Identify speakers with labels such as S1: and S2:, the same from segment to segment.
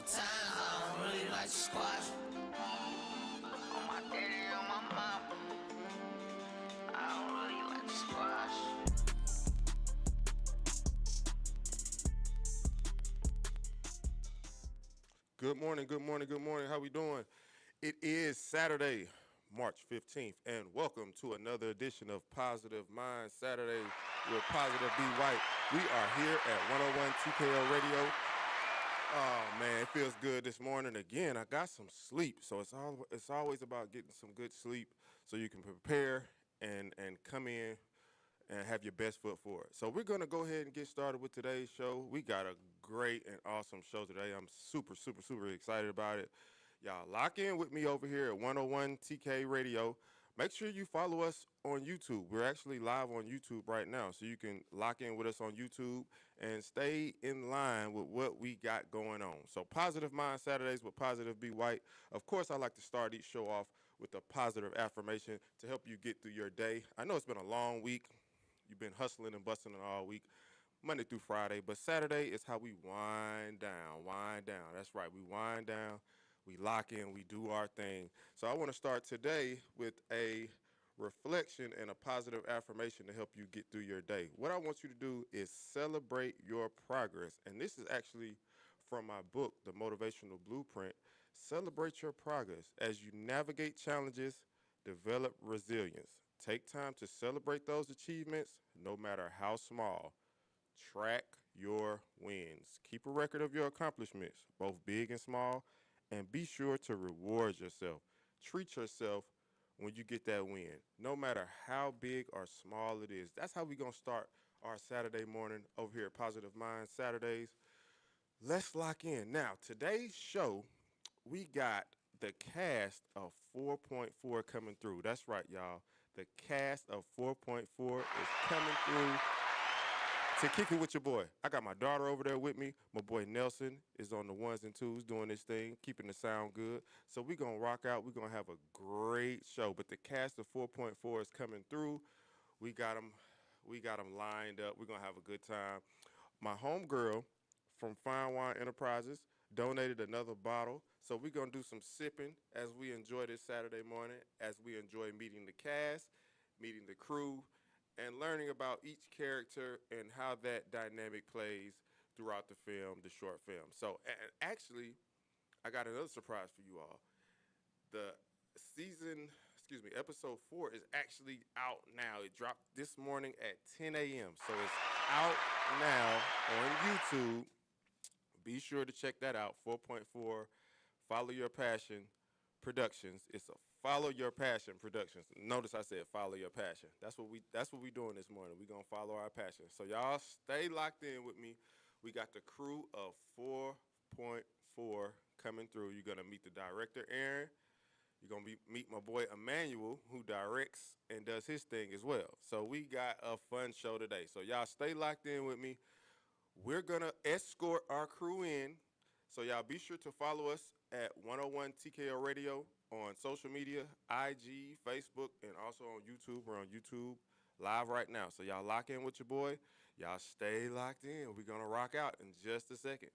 S1: couple times, I don't really like to squash. On my daddy and on my mama, I don't really like to squash.
S2: Good morning, good morning, good morning. How we doing? It is Saturday, March 15th, and welcome to another edition of Positive Mind Saturday with Positive B. White. We are here at 101 TKO Radio. Oh man, it feels good this morning. Again, I got some sleep, so it's always about getting some good sleep so you can prepare and come in and have your best foot forward. So we're gonna go ahead and get started with today's show. We got a great and awesome show today. I'm super excited about it. Y'all lock in with me over here at 101 TK Radio. Make sure you follow us on YouTube. We're actually live on YouTube right now, so you can lock in with us on YouTube and stay in line with what we got going on. So Positive Mind Saturdays with Positive B. White. Of course, I like to start each show off with a positive affirmation to help you get through your day. I know it's been a long week. You've been hustling and busting all week, Monday through Friday, but Saturday is how we wind down, wind down. That's right, we wind down, we lock in, we do our thing. So I want to start today with a reflection and a positive affirmation to help you get through your day. What I want you to do is celebrate your progress. And this is actually from my book, The Motivational Blueprint. Celebrate your progress as you navigate challenges, develop resilience. Take time to celebrate those achievements, no matter how small. Track your wins. Keep a record of your accomplishments, both big and small, and be sure to reward yourself. Treat yourself when you get that win, no matter how big or small it is. That's how we're going to start our Saturday morning over here at Positive Mind Saturdays. Let's lock in. Now, today's show, we got the cast of 4.4 coming through. That's right, y'all. The cast of 4.4 is coming through to kick it with your boy. I got my daughter over there with me. My boy Nelson is on the ones and twos doing this thing, keeping the sound good. So we're going to rock out. We're going to have a great show. But the cast of 4.4 is coming through. We got them. We got them lined up. We're going to have a good time. My homegirl from Fine Wine Enterprises donated another bottle. So we're going to do some sipping as we enjoy this Saturday morning, as we enjoy meeting the cast, meeting the crew, and learning about each character and how that dynamic plays throughout the film, the short film. So actually, I got another surprise for you all. The episode 4 is actually out now. It dropped this morning at 10 a.m. So it's out now on YouTube. Be sure to check that out. 4.4, Follow Your Passion Productions. It's a Follow Your Passion Productions. Notice I said follow your passion. That's what we doing this morning. We're gonna follow our passion. So y'all stay locked in with me. We got the crew of 4.4 coming through. You're gonna meet the director, Aaron. You're going to meet my boy Emmanuel, who directs and does his thing as well. So we got a fun show today. So y'all stay locked in with me. We're going to escort our crew in. So y'all be sure to follow us at 101 TKO Radio on social media, IG, Facebook, and also on YouTube. We're on YouTube live right now. So y'all lock in with your boy. Y'all stay locked in. We're going to rock out in just a second.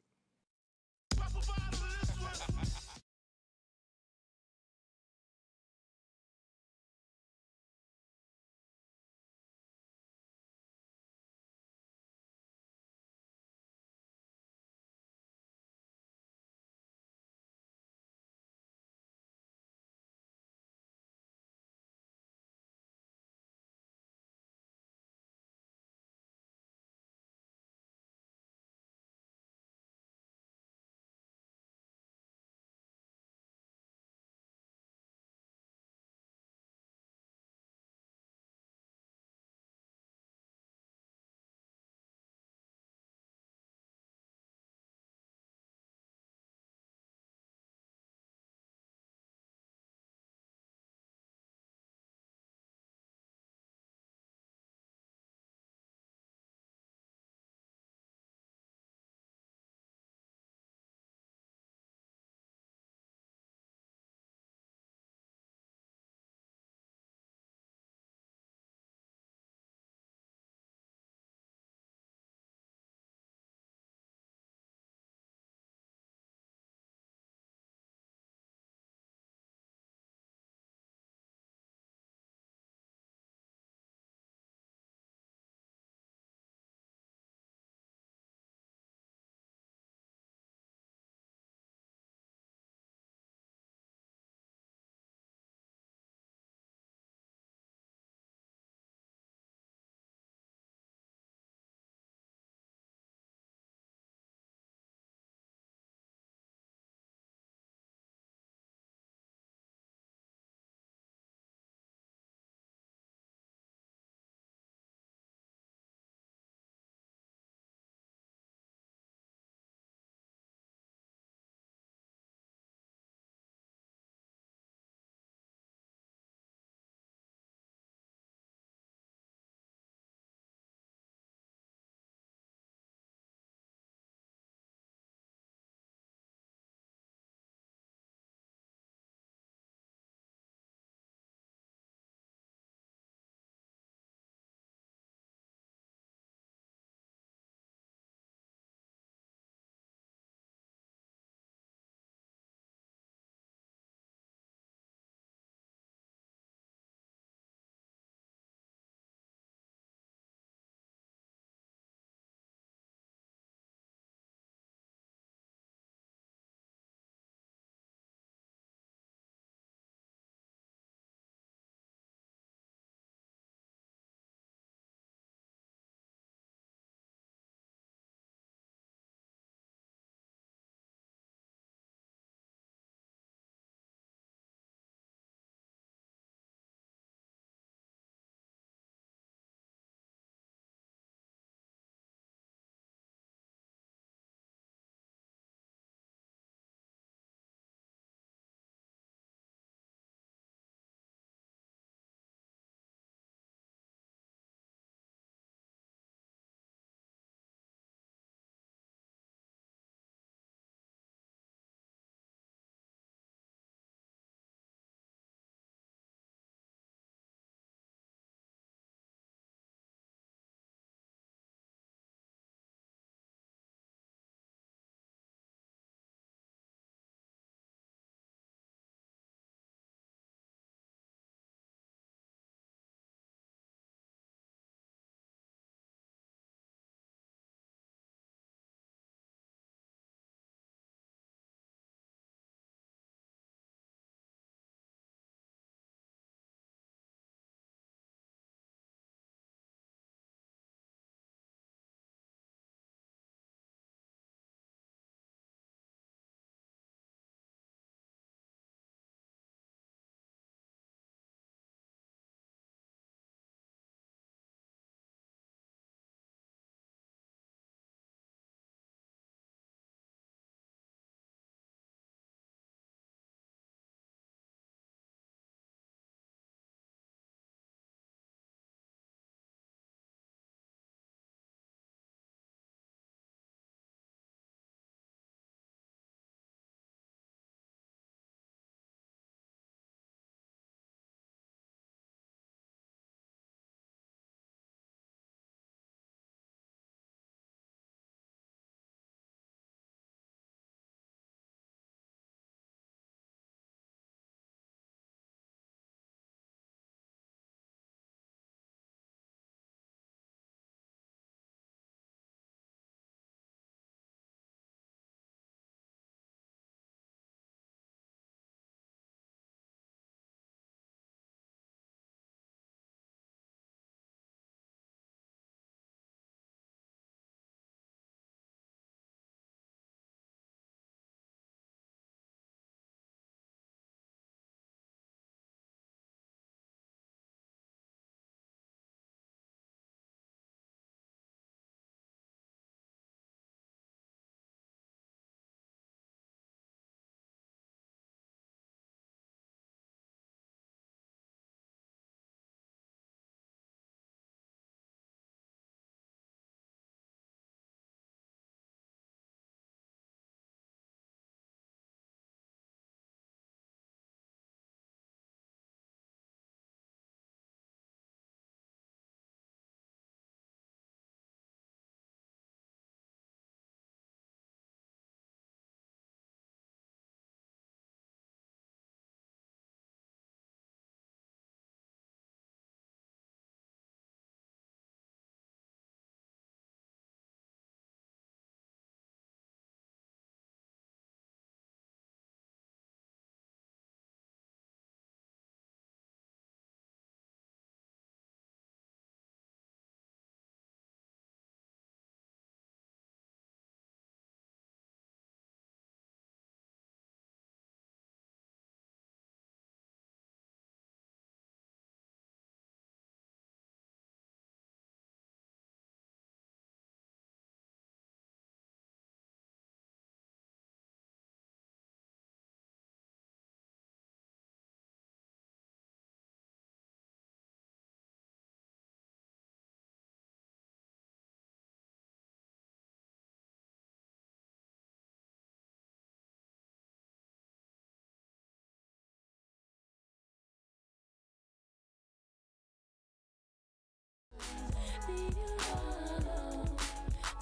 S3: leave you alone,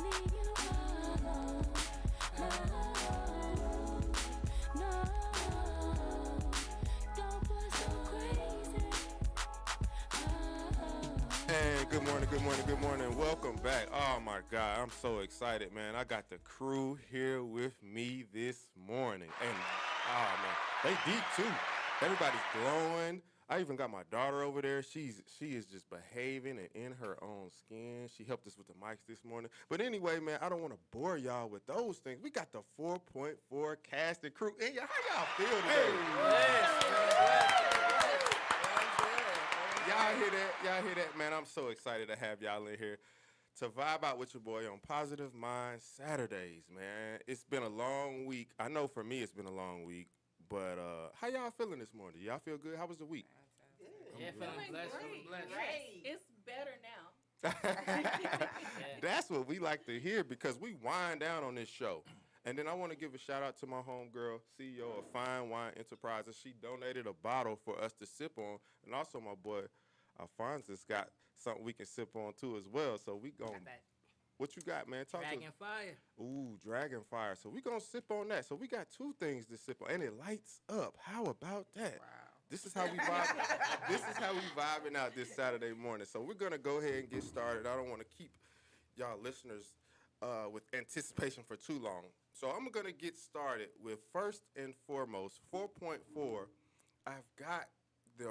S3: leave you alone. No, don't push so crazy.
S2: And good morning, good morning, good morning. Welcome back. Oh my God, I'm so excited, man. I got the crew here with me this morning. And oh man, they deep too. Everybody's glowing. I even got my daughter over there. She is just behaving and in her own skin. She helped us with the mics this morning. But anyway, man, I don't want to bore y'all with those things. We got the 4.4 cast and crew in here. How y'all feel today? Y'all hear that? Y'all hear that? Man, I'm so excited to have y'all in here to vibe out with your boy on Positive Mind Saturdays, man. It's been a long week. I know for me it's been a long week, but how y'all feeling this morning? Y'all feel good? How was the week?
S4: Yeah, feeling blessed, feeling blessed.
S5: Great. It's better now.
S2: That's what we like to hear because we wind down on this show. And then I want to give a shout out to my homegirl, CEO of Fine Wine Enterprises. She donated a bottle for us to sip on. And also my boy, Alphonsus, got something we can sip on too as well. So we gon'
S4: Got that
S2: what you got, man? Talk
S4: dragon
S2: to
S4: fire.
S2: Ooh, Dragon Fire. So we gonna sip on that. So we got two things to sip on. And it lights up. How about that?
S4: Wow.
S2: This is how we vibe. This is how we vibing out this Saturday morning. So we're gonna go ahead and get started. I don't want to keep y'all listeners with anticipation for too long. So I'm gonna get started with first and foremost 4.4. I've got the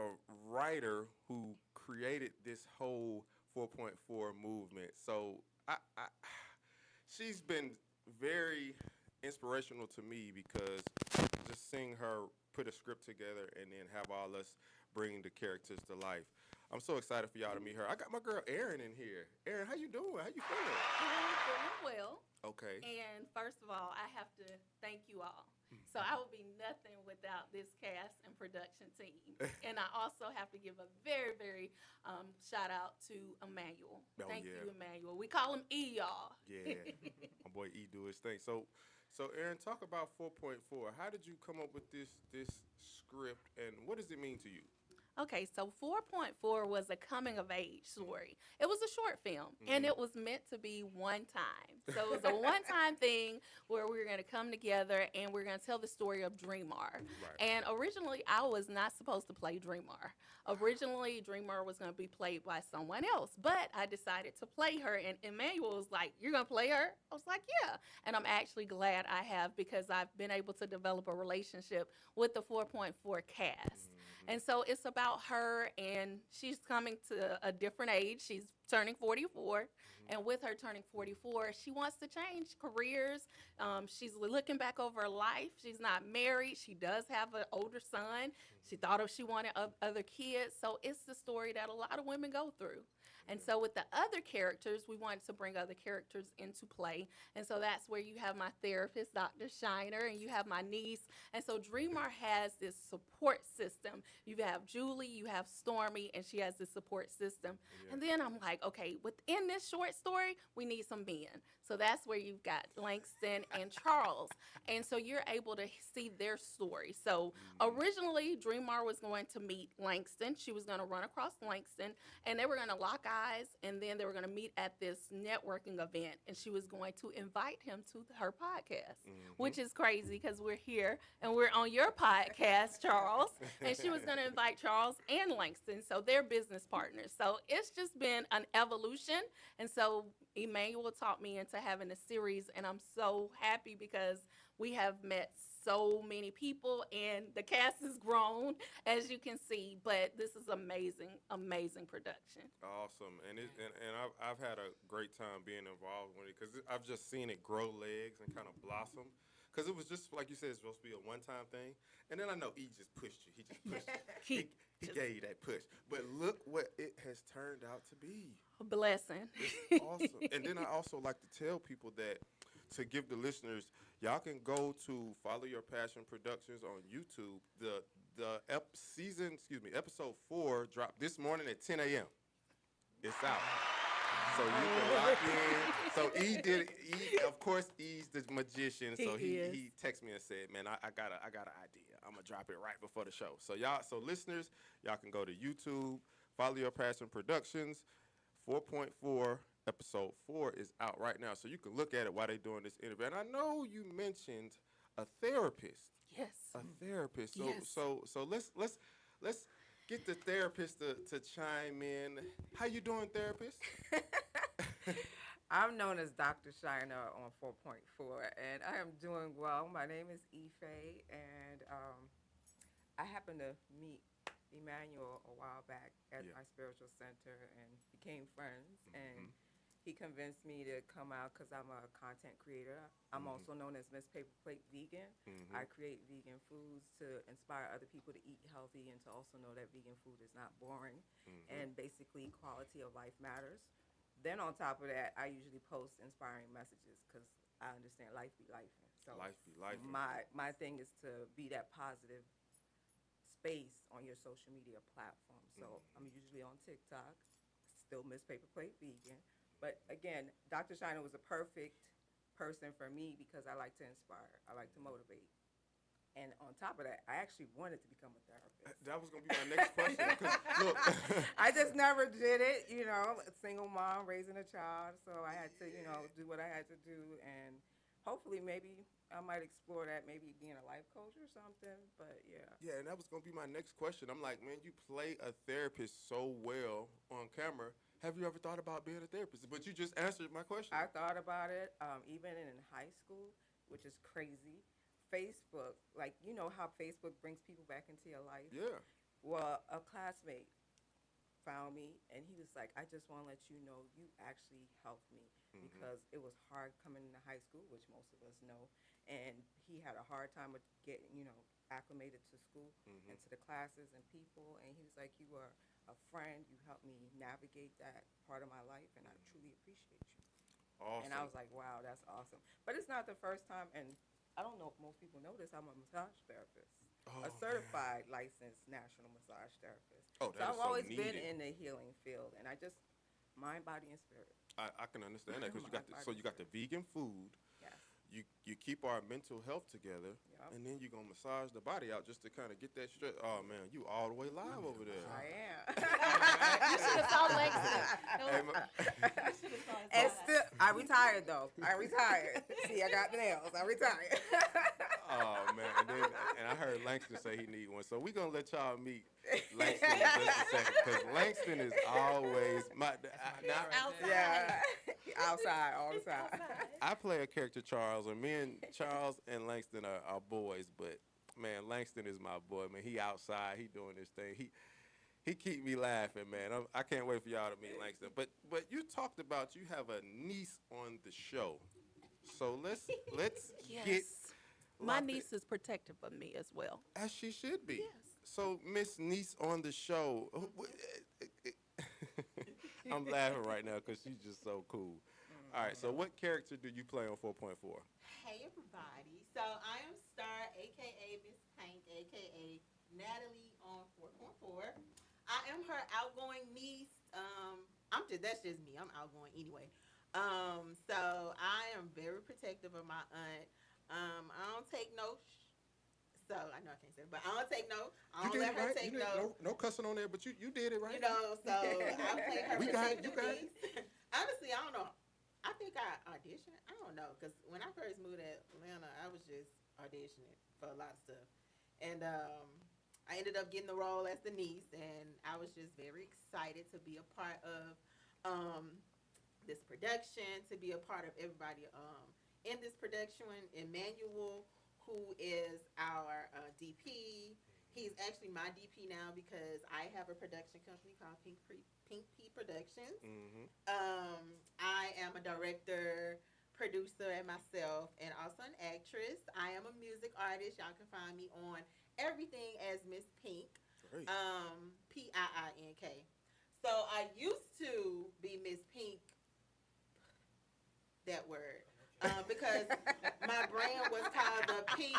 S2: writer who created this whole 4.4 movement. So she's been very inspirational to me because just seeing her put a script together and then have all us bring the characters to life. I'm so excited for y'all to meet her. I got my girl Erin in here. Erin, how you doing? How you feeling?
S5: I'm feeling well.
S2: Okay.
S5: And first of all, I have to thank you all. So I would be nothing without this cast and production team. And I also have to give a very, very shout out to Emmanuel.
S2: Oh,
S5: Thank
S2: yeah.
S5: you, Emmanuel. We call him E, y'all.
S2: Yeah, my boy E do his thing. So Erin, talk about 4.4. How did you come up with this script, and what does it mean to you?
S5: Okay, so 4.4 was a coming of age story. It was a short film, and it was meant to be one time. So it was a one-time thing where we were going to come together and we're going to tell the story of Dreamar.
S2: Right.
S5: And originally, I was not supposed to play Dreamar. Originally, Dreamar was going to be played by someone else, but I decided to play her, and Emmanuel was like, "You're going to play her?" I was like, "Yeah." And I'm actually glad I have because I've been able to develop a relationship with the 4.4 cast. And so it's about her, and she's coming to a different age. She's turning 44. And with her turning 44, she wants to change careers. She's looking back over her life. She's not married. She does have an older son. She thought if she wanted other kids. So it's the story that a lot of women go through. And so with the other characters, we wanted to bring other characters into play. And so that's where you have my therapist, Dr. Shiner, and you have my niece. And so Dreamar has this support system. You have Julie, you have Stormy, and she has this support system.
S2: Yeah.
S5: And then I'm like, okay, within this short story, we need some men. So that's where you've got Langston and Charles. And so you're able to see their story. So originally, Dreamar was going to meet Langston. She was going to run across Langston, and they were going to lock eyes, and then they were going to meet at this networking event, and she was going to invite him to her podcast, which is crazy because we're here, and we're on your podcast, Charles. And she was going to invite Charles and Langston, so they're business partners. So it's just been an evolution. And so Emmanuel talked me into having a series, and I'm so happy because we have met so many people, and the cast has grown, as you can see. But this is amazing, amazing production.
S2: Awesome, and I've had a great time being involved with it because I've just seen it grow legs and kind of blossom. Because it was just like you said, it's supposed to be a one-time thing, and then I know E just pushed you. He just pushed you. He gave you that push. But look what it has turned out to be.
S5: A blessing.
S2: It's awesome. And then I also like to tell people that to give the listeners, y'all can go to Follow Your Passion Productions on YouTube. Episode 4 dropped this morning at 10 a.m. It's out. So you can lock in. So E, of course, E's the magician. So he texted me and said, "Man, I got an idea. I'm gonna drop it right before the show." So listeners, y'all can go to YouTube, Follow Your Passion Productions, 4.4 episode 4 is out right now, so you can look at it while they're doing this interview. And I know you mentioned a therapist.
S5: Yes.
S2: A therapist. So
S5: Yes.
S2: so let's get the therapist to chime in. How you doing, therapist?
S6: I'm known as Dr. Shiner on 4.4, and I am doing well. My name is Ife, and I happened to meet Emmanuel a while back at
S2: Yeah.
S6: my spiritual center and became friends. And he convinced me to come out because I'm a content creator. I'm also known as Miss Paper Plate Vegan. I create vegan foods to inspire other people to eat healthy and to also know that vegan food is not boring and basically quality of life matters. Then on top of that, I usually post inspiring messages because I understand life be life. So
S2: Life be life.
S6: my thing is to be that positive space on your social media platform. So I'm usually on TikTok, still Miss Paper Plate Vegan. But again, Dr. Shiner was a perfect person for me because I like to inspire. I like to motivate. And on top of that, I actually wanted to become a therapist.
S2: That was gonna be my next question. 'Cause, look,
S6: I just never did it, a single mom raising a child. So I had to, do what I had to do. And hopefully maybe I might explore that, maybe being a life coach or something. But yeah.
S2: yeah, and that was gonna be my next question. I'm like, man, you play a therapist so well on camera. Have you ever thought about being a therapist? But you just answered my question.
S6: I thought about it, even in high school, which is crazy. Facebook, like, you know how Facebook brings people back into your life?
S2: Yeah.
S6: Well, a classmate found me, and he was like, I just want to let you know you actually helped me because it was hard coming into high school, which most of us know, and he had a hard time with getting, acclimated to school and to the classes and people, and he was like, you were a friend, you helped me navigate that part of my life, and I truly appreciate you.
S2: Awesome.
S6: And I was like, wow, that's awesome. But it's not the first time, and I don't know if most people know this, I'm a massage therapist.
S2: Oh,
S6: A certified licensed national massage therapist.
S2: Oh,
S6: So
S2: that is
S6: I've
S2: so
S6: always been
S2: needed.
S6: in the healing field, and I just mind, body, and spirit.
S2: I can understand that because
S6: My
S2: you got the vegan food.
S6: Yes.
S2: You keep our mental health together,
S6: Yep.
S2: and then you're gonna massage the body out just to kind of get that straight. Oh man, you all the way live over there.
S6: I am.
S5: You should have saw Lexi.
S2: Hey,
S6: And still, I retired though. I retired. See, I got the nails. I retired.
S2: oh man, and I heard Langston say he need one, so we're gonna let y'all meet Langston in just a second because Langston is always now,
S5: Outside.
S6: Yeah. Outside all the time.
S2: I play a character Charles, and me and Charles and Langston are boys, but man, Langston is my boy. Man, he outside, he doing this thing. He keep me laughing, man. I can't wait for y'all to meet Langston. But you talked about you have a niece on the show, so let's
S5: Yes.
S2: get
S5: My
S2: locked in.
S5: niece is protective of me as well.
S2: As she should be.
S5: Yes.
S2: So Miss Niece on the show. I'm laughing right now because she's just so cool. All right, so what character do you play on 4.4?
S7: Hey everybody. So I am Star, aka Miss Pink, aka Natalie on 4.4. I am her outgoing niece. That's just me. I'm outgoing anyway. So I am very protective of my aunt. I don't take no so I know I can't say it, but I don't take no. I don't let her take no.
S2: No cussing on there, but you did it right.
S7: So I play her
S2: We got it, you
S7: protective
S2: got it.
S7: niece. Honestly, I don't know. I think I auditioned. I don't know, because when I first moved to Atlanta, I was just auditioning for a lot of stuff. And I ended up getting the role as the niece, and I was just very excited to be a part of this production, to be a part of everybody in this production. Emmanuel, who is our DP, he's actually my DP now because I have a production company called Pink P Productions.
S2: Mm-hmm.
S7: I am a director, producer, and myself, and also an actress. I am a music artist. Y'all can find me on everything as Miss Pink,
S2: Great.
S7: Piink. So I used to be Miss Pink, that word, because my brand was called the Pink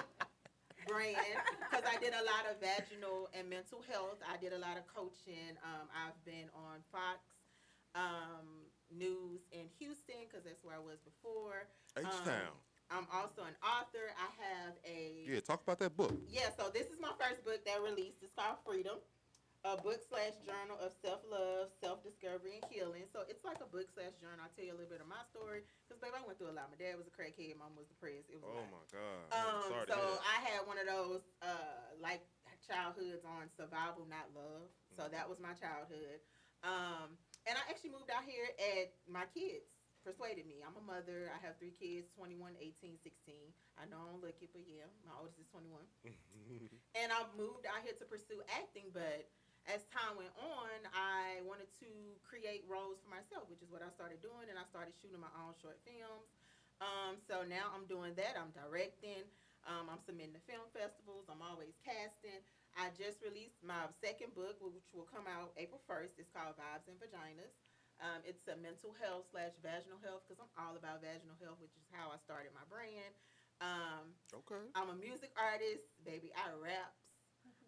S7: brand, because I did a lot of vaginal and mental health. I did a lot of coaching. I've been on Fox News in Houston, because that's where I was before.
S2: H-Town.
S7: I'm also an author. I have a
S2: Yeah, talk about that book.
S7: so this is my first book that released. It's called Freedom. a book/journal of self-love, self-discovery, and healing. So it's like a book/journal. I'll tell you a little bit of my story. Because, baby, I went through a lot. My dad was a crackhead. Mom was depressed. It was a
S2: Oh
S7: lot.
S2: my God. I'm sorry to
S7: So
S2: hear that.
S7: I had one of those like childhoods on survival, not love. So that was my childhood. And I actually moved out here at my kids persuaded me. I'm a mother. I have 3 kids, 21, 18, 16. I know I don't look it, but yeah, my oldest is 21. And I moved out here to pursue acting, but as time went on, I wanted to create roles for myself, which is what I started doing, and I started shooting my own short films. So now I'm doing that. I'm directing. I'm submitting to film festivals. I'm always casting. I just released my second book, which will come out April 1st. It's called Vibes and Vaginas. It's a mental health / vaginal health because I'm all about vaginal health, which is how I started my brand.
S2: Okay.
S7: I'm a music artist, baby. I raps.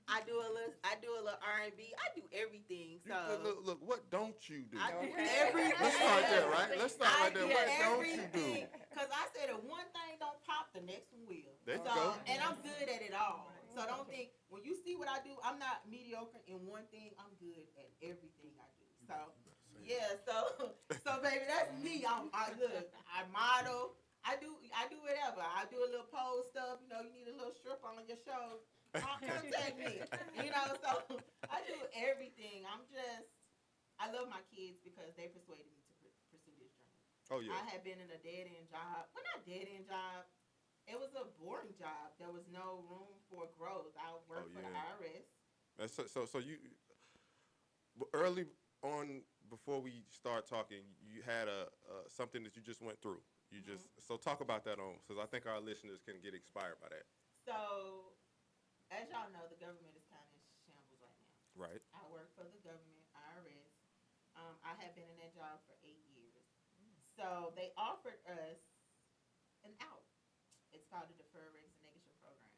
S7: I do a little R&B. I do everything. So
S2: Look, what don't you do?
S7: I do everything.
S2: Let's start there, right? Let's start right there. What don't you do?
S7: Because I said if one thing don't pop, the next one will.
S2: There you
S7: So,
S2: go.
S7: and I'm good at it all. So don't think when you see what I do, I'm not mediocre in one thing. I'm good at everything I do. So yeah, so baby, that's me. I model. I do whatever. I do a little pose stuff. You know, you need a little strip on your show. Contact me. You know, so I do everything. I love my kids because they persuaded me to pursue this journey.
S2: Oh yeah.
S7: I had been in a dead end job. Well, not dead end job. It was a boring job. There was no room for growth. I worked for the IRS.
S2: So you early on before we start talking, you had something that you just went through. You just so talk about that because I think our listeners can get inspired by that.
S7: So, as y'all know, the government is kind of in shambles right now.
S2: Right.
S7: I work for the government, IRS. I have been in that job for 8 years. So they offered us an out. It's called the Deferred Resignation Program.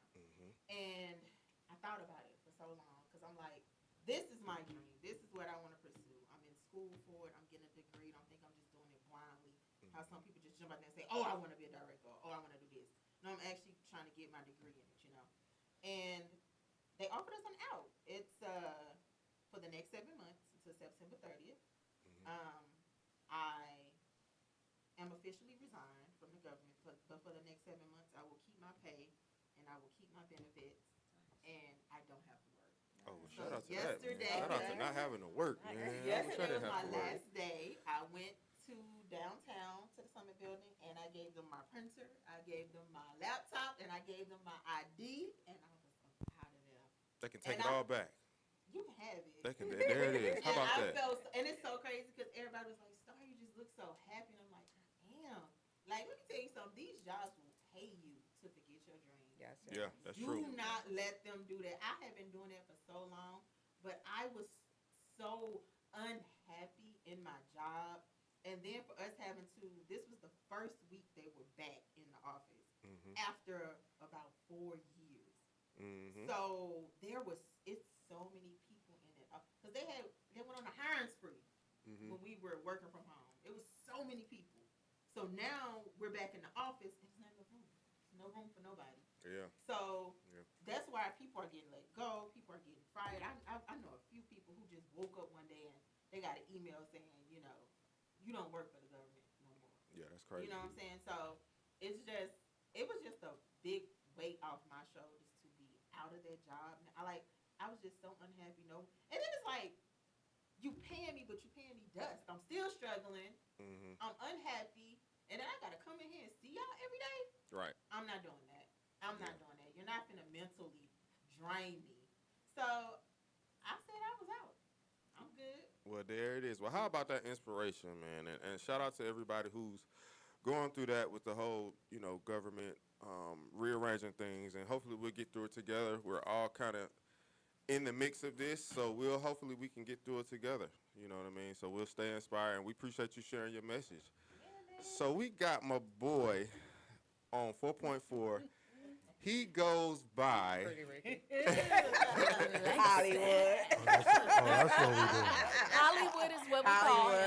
S7: And I thought about it for so long because I'm like, this is my dream. This is what I want to pursue. I'm in school for it. I'm getting a degree. Don't think I'm just doing it blindly. How some people just jump out there and say, oh, I want to be a director. Oh, I want to do this. No, I'm actually trying to get my degree in it, you know. And they offered us an out. It's for the next 7 months until September 30th. I am officially resigned from the government, but for the next 7 months, I will keep my pay and I will keep my benefits, and I don't have to work.
S2: Oh, well,
S7: So
S2: shout out to
S7: yesterday-
S2: that. Man. Shout out to not having to work, man. I wish I
S7: Yesterday
S2: didn't
S7: was
S2: have
S7: my
S2: to work.
S7: last day. I went to downtown to the Summit Building, and I gave them my printer, I gave them my laptop, and I gave them my ID, and I was out of there.
S2: They can take
S7: And
S2: it all back.
S7: You can have it.
S2: They can. There it is. How
S7: And
S2: about
S7: I
S2: that?
S7: felt, and it's so crazy because everybody was like, "Star, you just look so happy." And I'm like, I am. Like, let me tell you something. These jobs will pay you to forget your dreams.
S6: Yes,
S2: Yeah, that's
S7: Do
S2: true.
S7: not let them do that. I have been doing that for so long, but I was so unhappy in my job. And then for us having to, this was the first week they were back in the office after about 4 years. So it's so many people in it. Because they went on a hiring spree when we were working from home. It was so many people. So now we're back in the office and there's not enough room. There's no room for nobody.
S2: Yeah.
S7: So
S2: Yeah.
S7: that's why people are getting let go. People are getting fired. I know a few people who just woke up one day and they got an email saying, you know, you don't work for the government no more.
S2: Yeah, that's crazy.
S7: You know what I'm saying? So it was just a big weight off my shoulders to be out of that job. I was just so unhappy. No, and then it's like, you paying me, but you paying me dust. I'm still struggling. I'm unhappy, and then I gotta come in here and see y'all every day.
S2: Right.
S7: I'm not doing that. I'm not doing that. You're not gonna mentally drain me. So I said I was out. I'm good.
S2: Well, there it is. Well, how about that inspiration, man? And shout out to everybody who's going through that with the whole, government rearranging things. And hopefully we'll get through it together. We're all kind of in the mix of this, so hopefully we can get through it together. You know what I mean? So we'll stay inspired, and we appreciate you sharing your message. So we got my boy on 4.4. He goes by
S6: Pretty Ricky.
S7: Hollywood.
S8: That's what we doing.
S5: Hollywood is what we call him.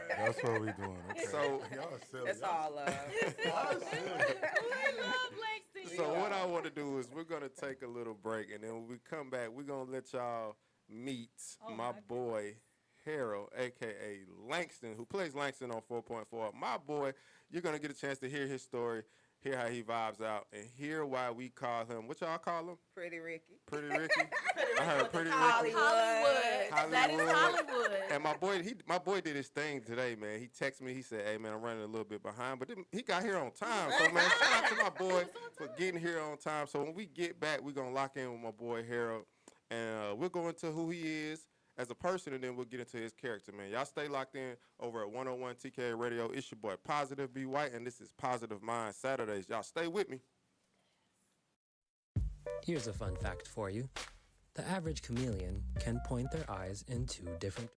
S8: That's what we doing. Okay.
S2: So-
S8: y'all silly.
S6: It's all love.
S8: Y'all silly.
S5: We love Lexington.
S2: So what I want to do is we're going to take a little break, and then when we come back, we're going to let y'all meet
S9: Oh,
S2: my
S9: my
S2: boy Harold, aka Langston, who plays Langston on 4.4. My boy, you're gonna get a chance to hear his story, hear how he vibes out, and hear why we call him. What y'all call him?
S6: Pretty Ricky.
S2: Pretty Ricky. I heard Pretty Ricky.
S5: Hollywood. That is Hollywood.
S2: And my boy did his thing today, man. He texted me. He said, "Hey, man, I'm running a little bit behind, but then he got here on time. So, man, shout out to my boy for getting here on time. So when we get back, we're gonna lock in with my boy Harold, and we'll go into who he is as a person, and then we'll get into his character, man. Y'all stay locked in over at 101 TK Radio. It's your boy Positive B White, and this is Positive Mind Saturdays. Y'all stay with me.
S10: Here's a fun fact for you. The average chameleon can point their eyes in 2 different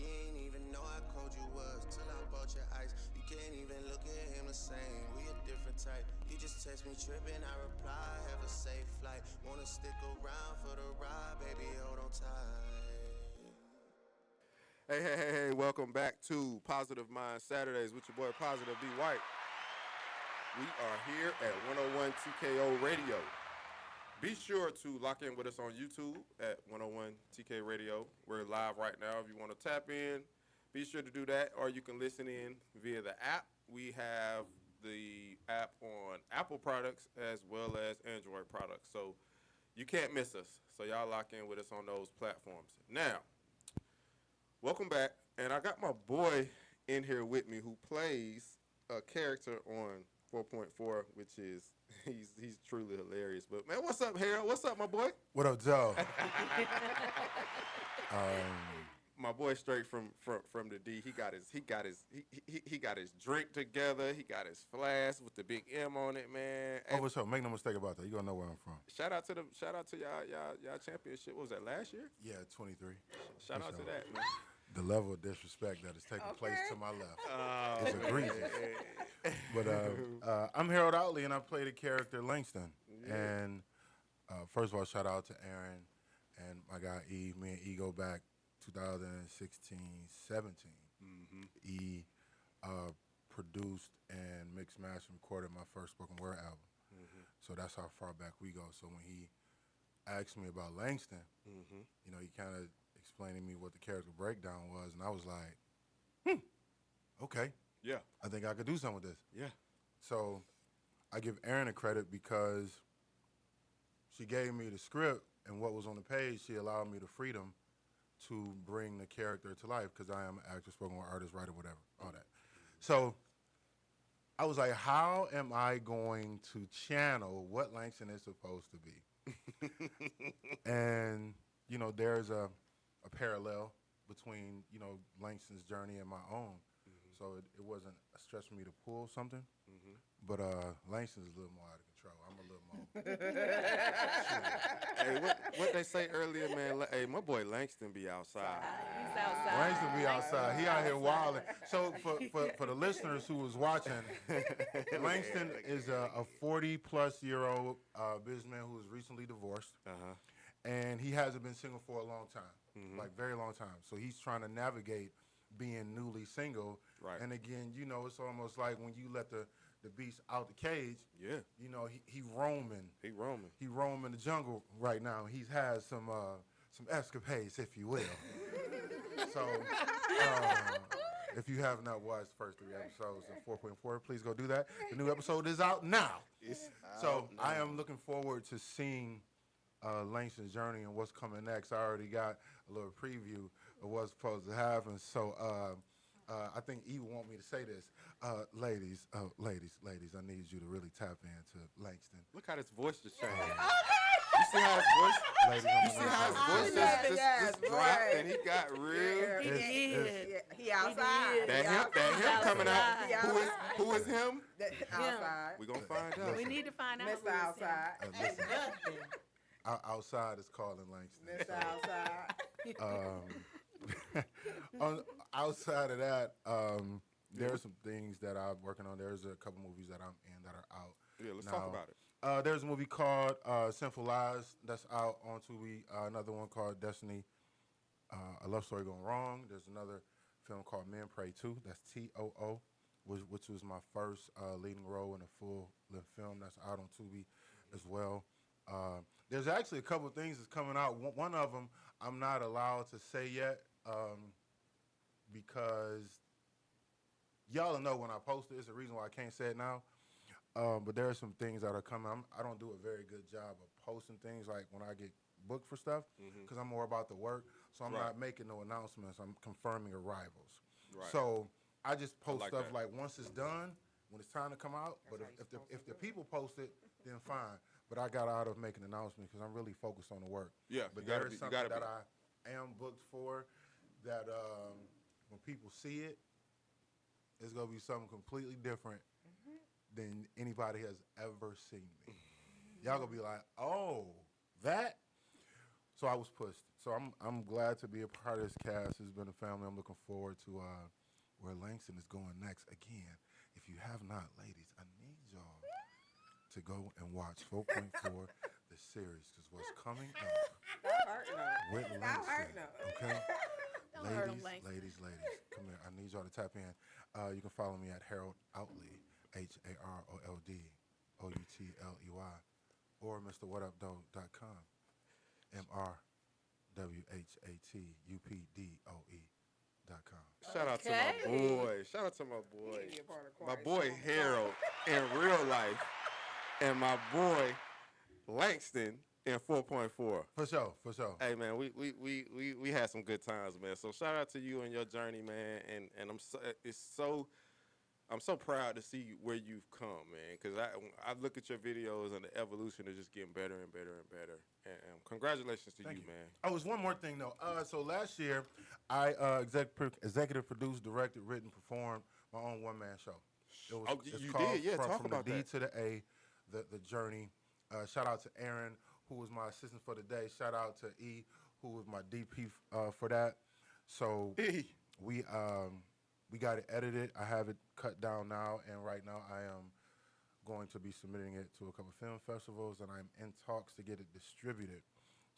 S1: You ain't even know how cold you was till I bought your ice. You can't even look at him the same. We a different type. You just text me tripping, I reply, have a safe flight. Wanna stick around for the ride, baby, hold on tight.
S2: Hey, welcome back to Positive Mind Saturdays with your boy Positive B. White. We are here at 101 TKO Radio. Be sure to lock in with us on YouTube at 101 TK Radio. We're live right now. If you want to tap in, be sure to do that, or you can listen in via the app. We have the app on Apple products as well as Android products. So you can't miss us. So y'all lock in with us on those platforms. Now, welcome back. And I got my boy in here with me who plays a character on 4.4, which is, he's truly hilarious. But man, what's up, Harold? What's up, my boy?
S8: What up, Joe?
S2: My boy straight from the D. He got his drink together. He got his flask with the big M on it, man.
S8: Oh, what's up? Make no mistake about that. You gonna know where I'm from.
S2: Shout out to y'all championship. What was that, last year?
S8: Yeah, 23.
S2: Shout out to that, man.
S8: The level of disrespect that is taking place to my left is egregious. But I'm Harold Outley, and I play the character Langston.
S2: Yeah.
S8: And first of all, shout out to Aaron and my guy E. Me and E go back 2016, 17.
S2: Mm-hmm.
S8: E produced and mixed, mastered, and recorded my first spoken word album.
S2: Mm-hmm.
S8: So that's how far back we go. So when he asked me about Langston,
S2: Mm-hmm.
S8: you know, he kind of explained to me what the character breakdown was, and I was like, okay,
S2: Yeah.
S8: I think I could do something with this.
S2: Yeah.
S8: So I give Erin a credit because she gave me the script, and what was on the page, she allowed me the freedom to bring the character to life because I am an actor, spoken word artist, writer, whatever, all that. So I was like, how am I going to channel what Langston is supposed to be? And, you know, there's a parallel between, you know, Langston's journey and my own. So it wasn't a stretch for me to pull something. But Langston's a little more out of control. I'm a little more.
S2: Hey, what they say earlier, man? Hey, my boy Langston be outside.
S5: He's outside.
S8: Langston be outside. He out here wilding. So for the listeners who was watching, Langston is a 40-plus-year-old businessman who was recently divorced.
S2: Uh-huh.
S8: And he hasn't been single for a long time, like very long time. So he's trying to navigate being newly single.
S2: Right.
S8: And again, you know, it's almost like when you let the beast out the cage.
S2: Yeah.
S8: You know, he roaming.
S2: He roaming.
S8: He roaming the jungle right now. He's had some escapades, if you will. So if you have not watched the first 3 episodes of 4.4, please go do that. The new episode is out now. So I am looking forward to seeing Langston's journey and what's coming next. I already got a little preview of what's supposed to happen. So I think E want me to say this. Ladies, I need you to really tap into Langston.
S2: Look how his voice just changed. You see how his voice?
S8: Ladies,
S2: You see how his voice just dropped and he got real.
S5: He did.
S6: He outside.
S2: That him coming out. Who is him?
S6: Outside.
S2: We gonna find out.
S5: We need to find out.
S6: Mr.
S5: who is him.
S6: Outside.
S8: Listen, outside is calling Langston.
S6: Mr. Outside.
S8: Outside of that, there are some things that I'm working on. There's a couple movies that I'm in that are out.
S2: Yeah, let's
S8: now.
S2: talk about it.
S8: There's a movie called Sinful Lies that's out on Tubi. Another one called Destiny, A Love Story Gone Wrong. There's another film called Men Pray 2. That's TOO, which was my first leading role in a full-length film that's out on Tubi as well. There's actually a couple of things that's coming out. One of them I'm not allowed to say yet because y'all know when I post it. It's the reason why I can't say it now. But there are some things that are coming. I don't do a very good job of posting things like when I get booked for stuff because I'm more about the work. So I'm not making no announcements. I'm confirming arrivals.
S2: Right.
S8: So I just post
S2: like
S8: stuff
S2: that.
S8: like once it's done, when it's time to come out. But if the people post it, then fine. But I got out of making announcements because I'm really focused on the work.
S2: Yeah,
S8: But
S2: you
S8: there
S2: gotta
S8: is
S2: be- you
S8: something
S2: gotta
S8: that
S2: be.
S8: I am booked for that when people see it, it's going to be something completely different than anybody has ever seen me. Y'all going to be like, oh, that? So I was pushed. So I'm glad to be a part of this cast. It's been a family. I'm looking forward to where Langston is going next. Again, if you have not, ladies, I need y'all to go and watch 4.4, the series, because what's coming up
S6: Stop hurting them.
S8: with
S6: Stop
S8: Langston,
S6: hurting them.
S8: okay?
S5: Don't hurt 'em,
S8: Ladies, come here. I need y'all to tap in. You can follow me at Harold Outley, HaroldOutley, or MrWhatUpDoe.com, MrWhatUpDoe.com.
S2: Shout out to my
S5: Okay.
S2: boy. Shout out to my boy.
S6: Be a part of
S2: My
S6: Quiet
S2: boy
S6: Storm.
S2: Harold in real life, and my boy Langston in 4.4.
S8: For sure.
S2: Hey man, we had some good times, man. So shout out to you and your journey, man. And I'm so proud to see where you've come, man. Because I look at your videos and the evolution is just getting better and better and better. And congratulations to
S8: Thank
S2: you,
S8: you.
S2: man.
S8: Oh, there's one more thing though. So last year, I executive produced, directed, written, performed my own one-man show. It's
S2: You
S8: called
S2: did, yeah. Talk
S8: From
S2: about
S8: the D
S2: that.
S8: to the A, the journey. Shout out to Aaron, who was my assistant for the day. Shout out to E, who was my DP for that. So we got it edited. I have it cut down now, and right now I am going to be submitting it to a couple film festivals, and I'm in talks to get it distributed.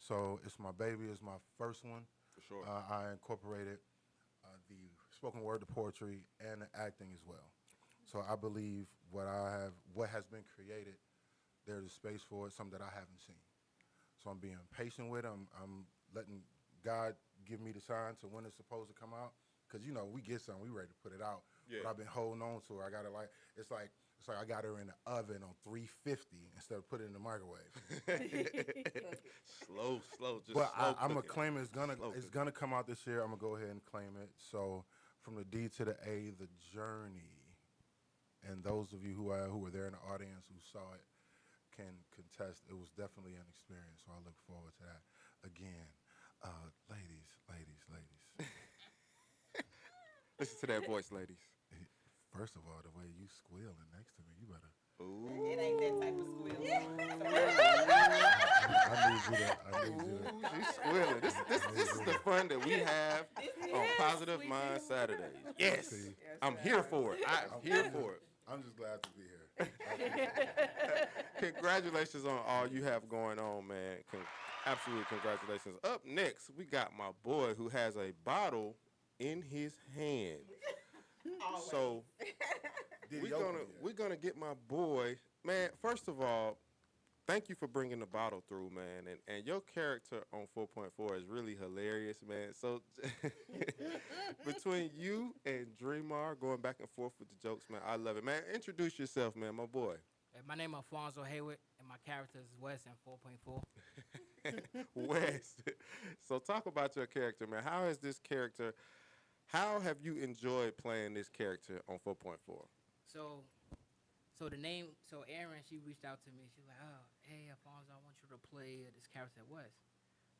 S8: So it's my baby. It's my first one.
S2: For sure.
S8: I incorporated the spoken word, the poetry, and the acting as well. So I believe what has been created, there's a space for it, something that I haven't seen. So I'm being patient with it. I'm letting God give me the sign to when it's supposed to come out. Because, we get something, we ready to put it out.
S2: Yeah.
S8: But I've been holding on to her. I got her it's like I got her in the oven on 350 instead of putting it in the microwave.
S2: slow, just
S8: But
S2: slow
S8: I'm gonna
S2: cooking.
S8: claim it.
S2: Slow
S8: It's
S2: cooking.
S8: gonna come out this year. I'm gonna go ahead and claim it. So from the D to the A, the journey, and those of you who were there in the audience who saw it can contest. It was definitely an experience. So I look forward to that. Again, ladies.
S2: Listen to that voice, ladies.
S8: First of all, the way you squealing next to me, you better.
S2: Ooh.
S7: It ain't that type of squeal.
S8: I need you to.
S2: She's squealing. This is the fun that we have on Positive Mind Saturdays. Yes,
S8: See,
S2: I'm here for it. I'm here for it.
S8: I'm just glad to be here.
S2: Congratulations on all you have going on, man. Absolutely congratulations. Up next, we got my boy who has a bottle in his hand. So we're gonna get my boy, man. First of all, thank you for bringing the bottle through, man. And your character on 4.4 is really hilarious, man. So between you and Dreamar going back and forth with the jokes, man, I love it, man. Introduce yourself, man, my boy.
S4: Hey, my name is Alfonso Hayward, and my character is Wes in 4.4.
S2: Wes. So talk about your character, man. How have you enjoyed playing this character on 4.4?
S4: So Erin, she reached out to me. She was like, "Oh, hey, Alfonso, I want you to play this character Wes."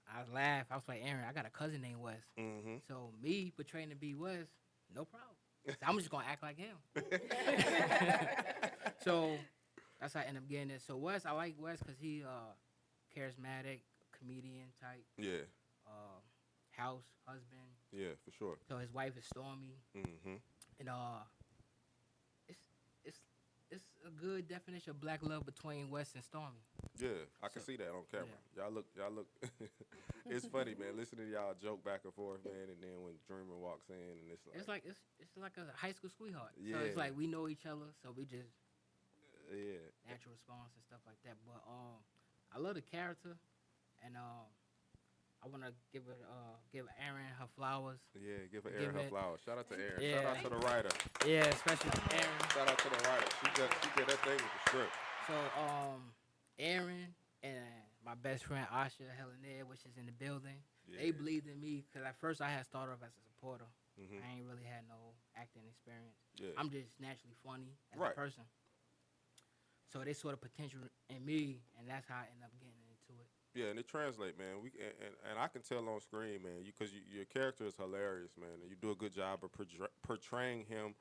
S4: I laughed. I was like, "Erin, I got a cousin named Wes."
S2: Mm-hmm.
S4: So me portraying to be Wes, no problem. So I'm just gonna act like him. So that's how I end up getting it. So Wes, I like Wes because he charismatic, comedian type,
S2: Yeah,
S4: house husband.
S2: yeah, for sure.
S4: So his wife is Stormy,
S2: Mm-hmm.
S4: and it's a good definition of black love between Wes and Stormy.
S2: Yeah, I can see that on camera. Y'all look. It's funny, man. Listening to y'all joke back and forth, man, and then when Dreamer walks in, and it's like,
S4: It's like a high school sweetheart. So
S2: Yeah.
S4: it's like we know each other, so we just
S2: yeah,
S4: natural response and stuff like that. But I love the character, and I want to give Erin her flowers.
S2: yeah. Give
S4: Give
S2: Erin her
S4: it-
S2: flowers. Shout out to Erin.
S4: Yeah.
S2: Shout out to the writer.
S4: Yeah, especially Erin.
S2: Shout out to the writer. She did that thing with the script.
S4: So Erin and my best friend Asha Helenair, which is in the building, they
S2: Yeah.
S4: believed in me because at first I had started off as a supporter.
S2: Mhm.
S4: I ain't really had no acting experience.
S2: Yeah.
S4: I'm just naturally funny as
S2: Right.
S4: a person. So they saw the potential in me, and that's how I ended up getting into it.
S2: Yeah, and it translates, man. And I can tell on screen, man, because your character is hilarious, man, and you do a good job of portraying him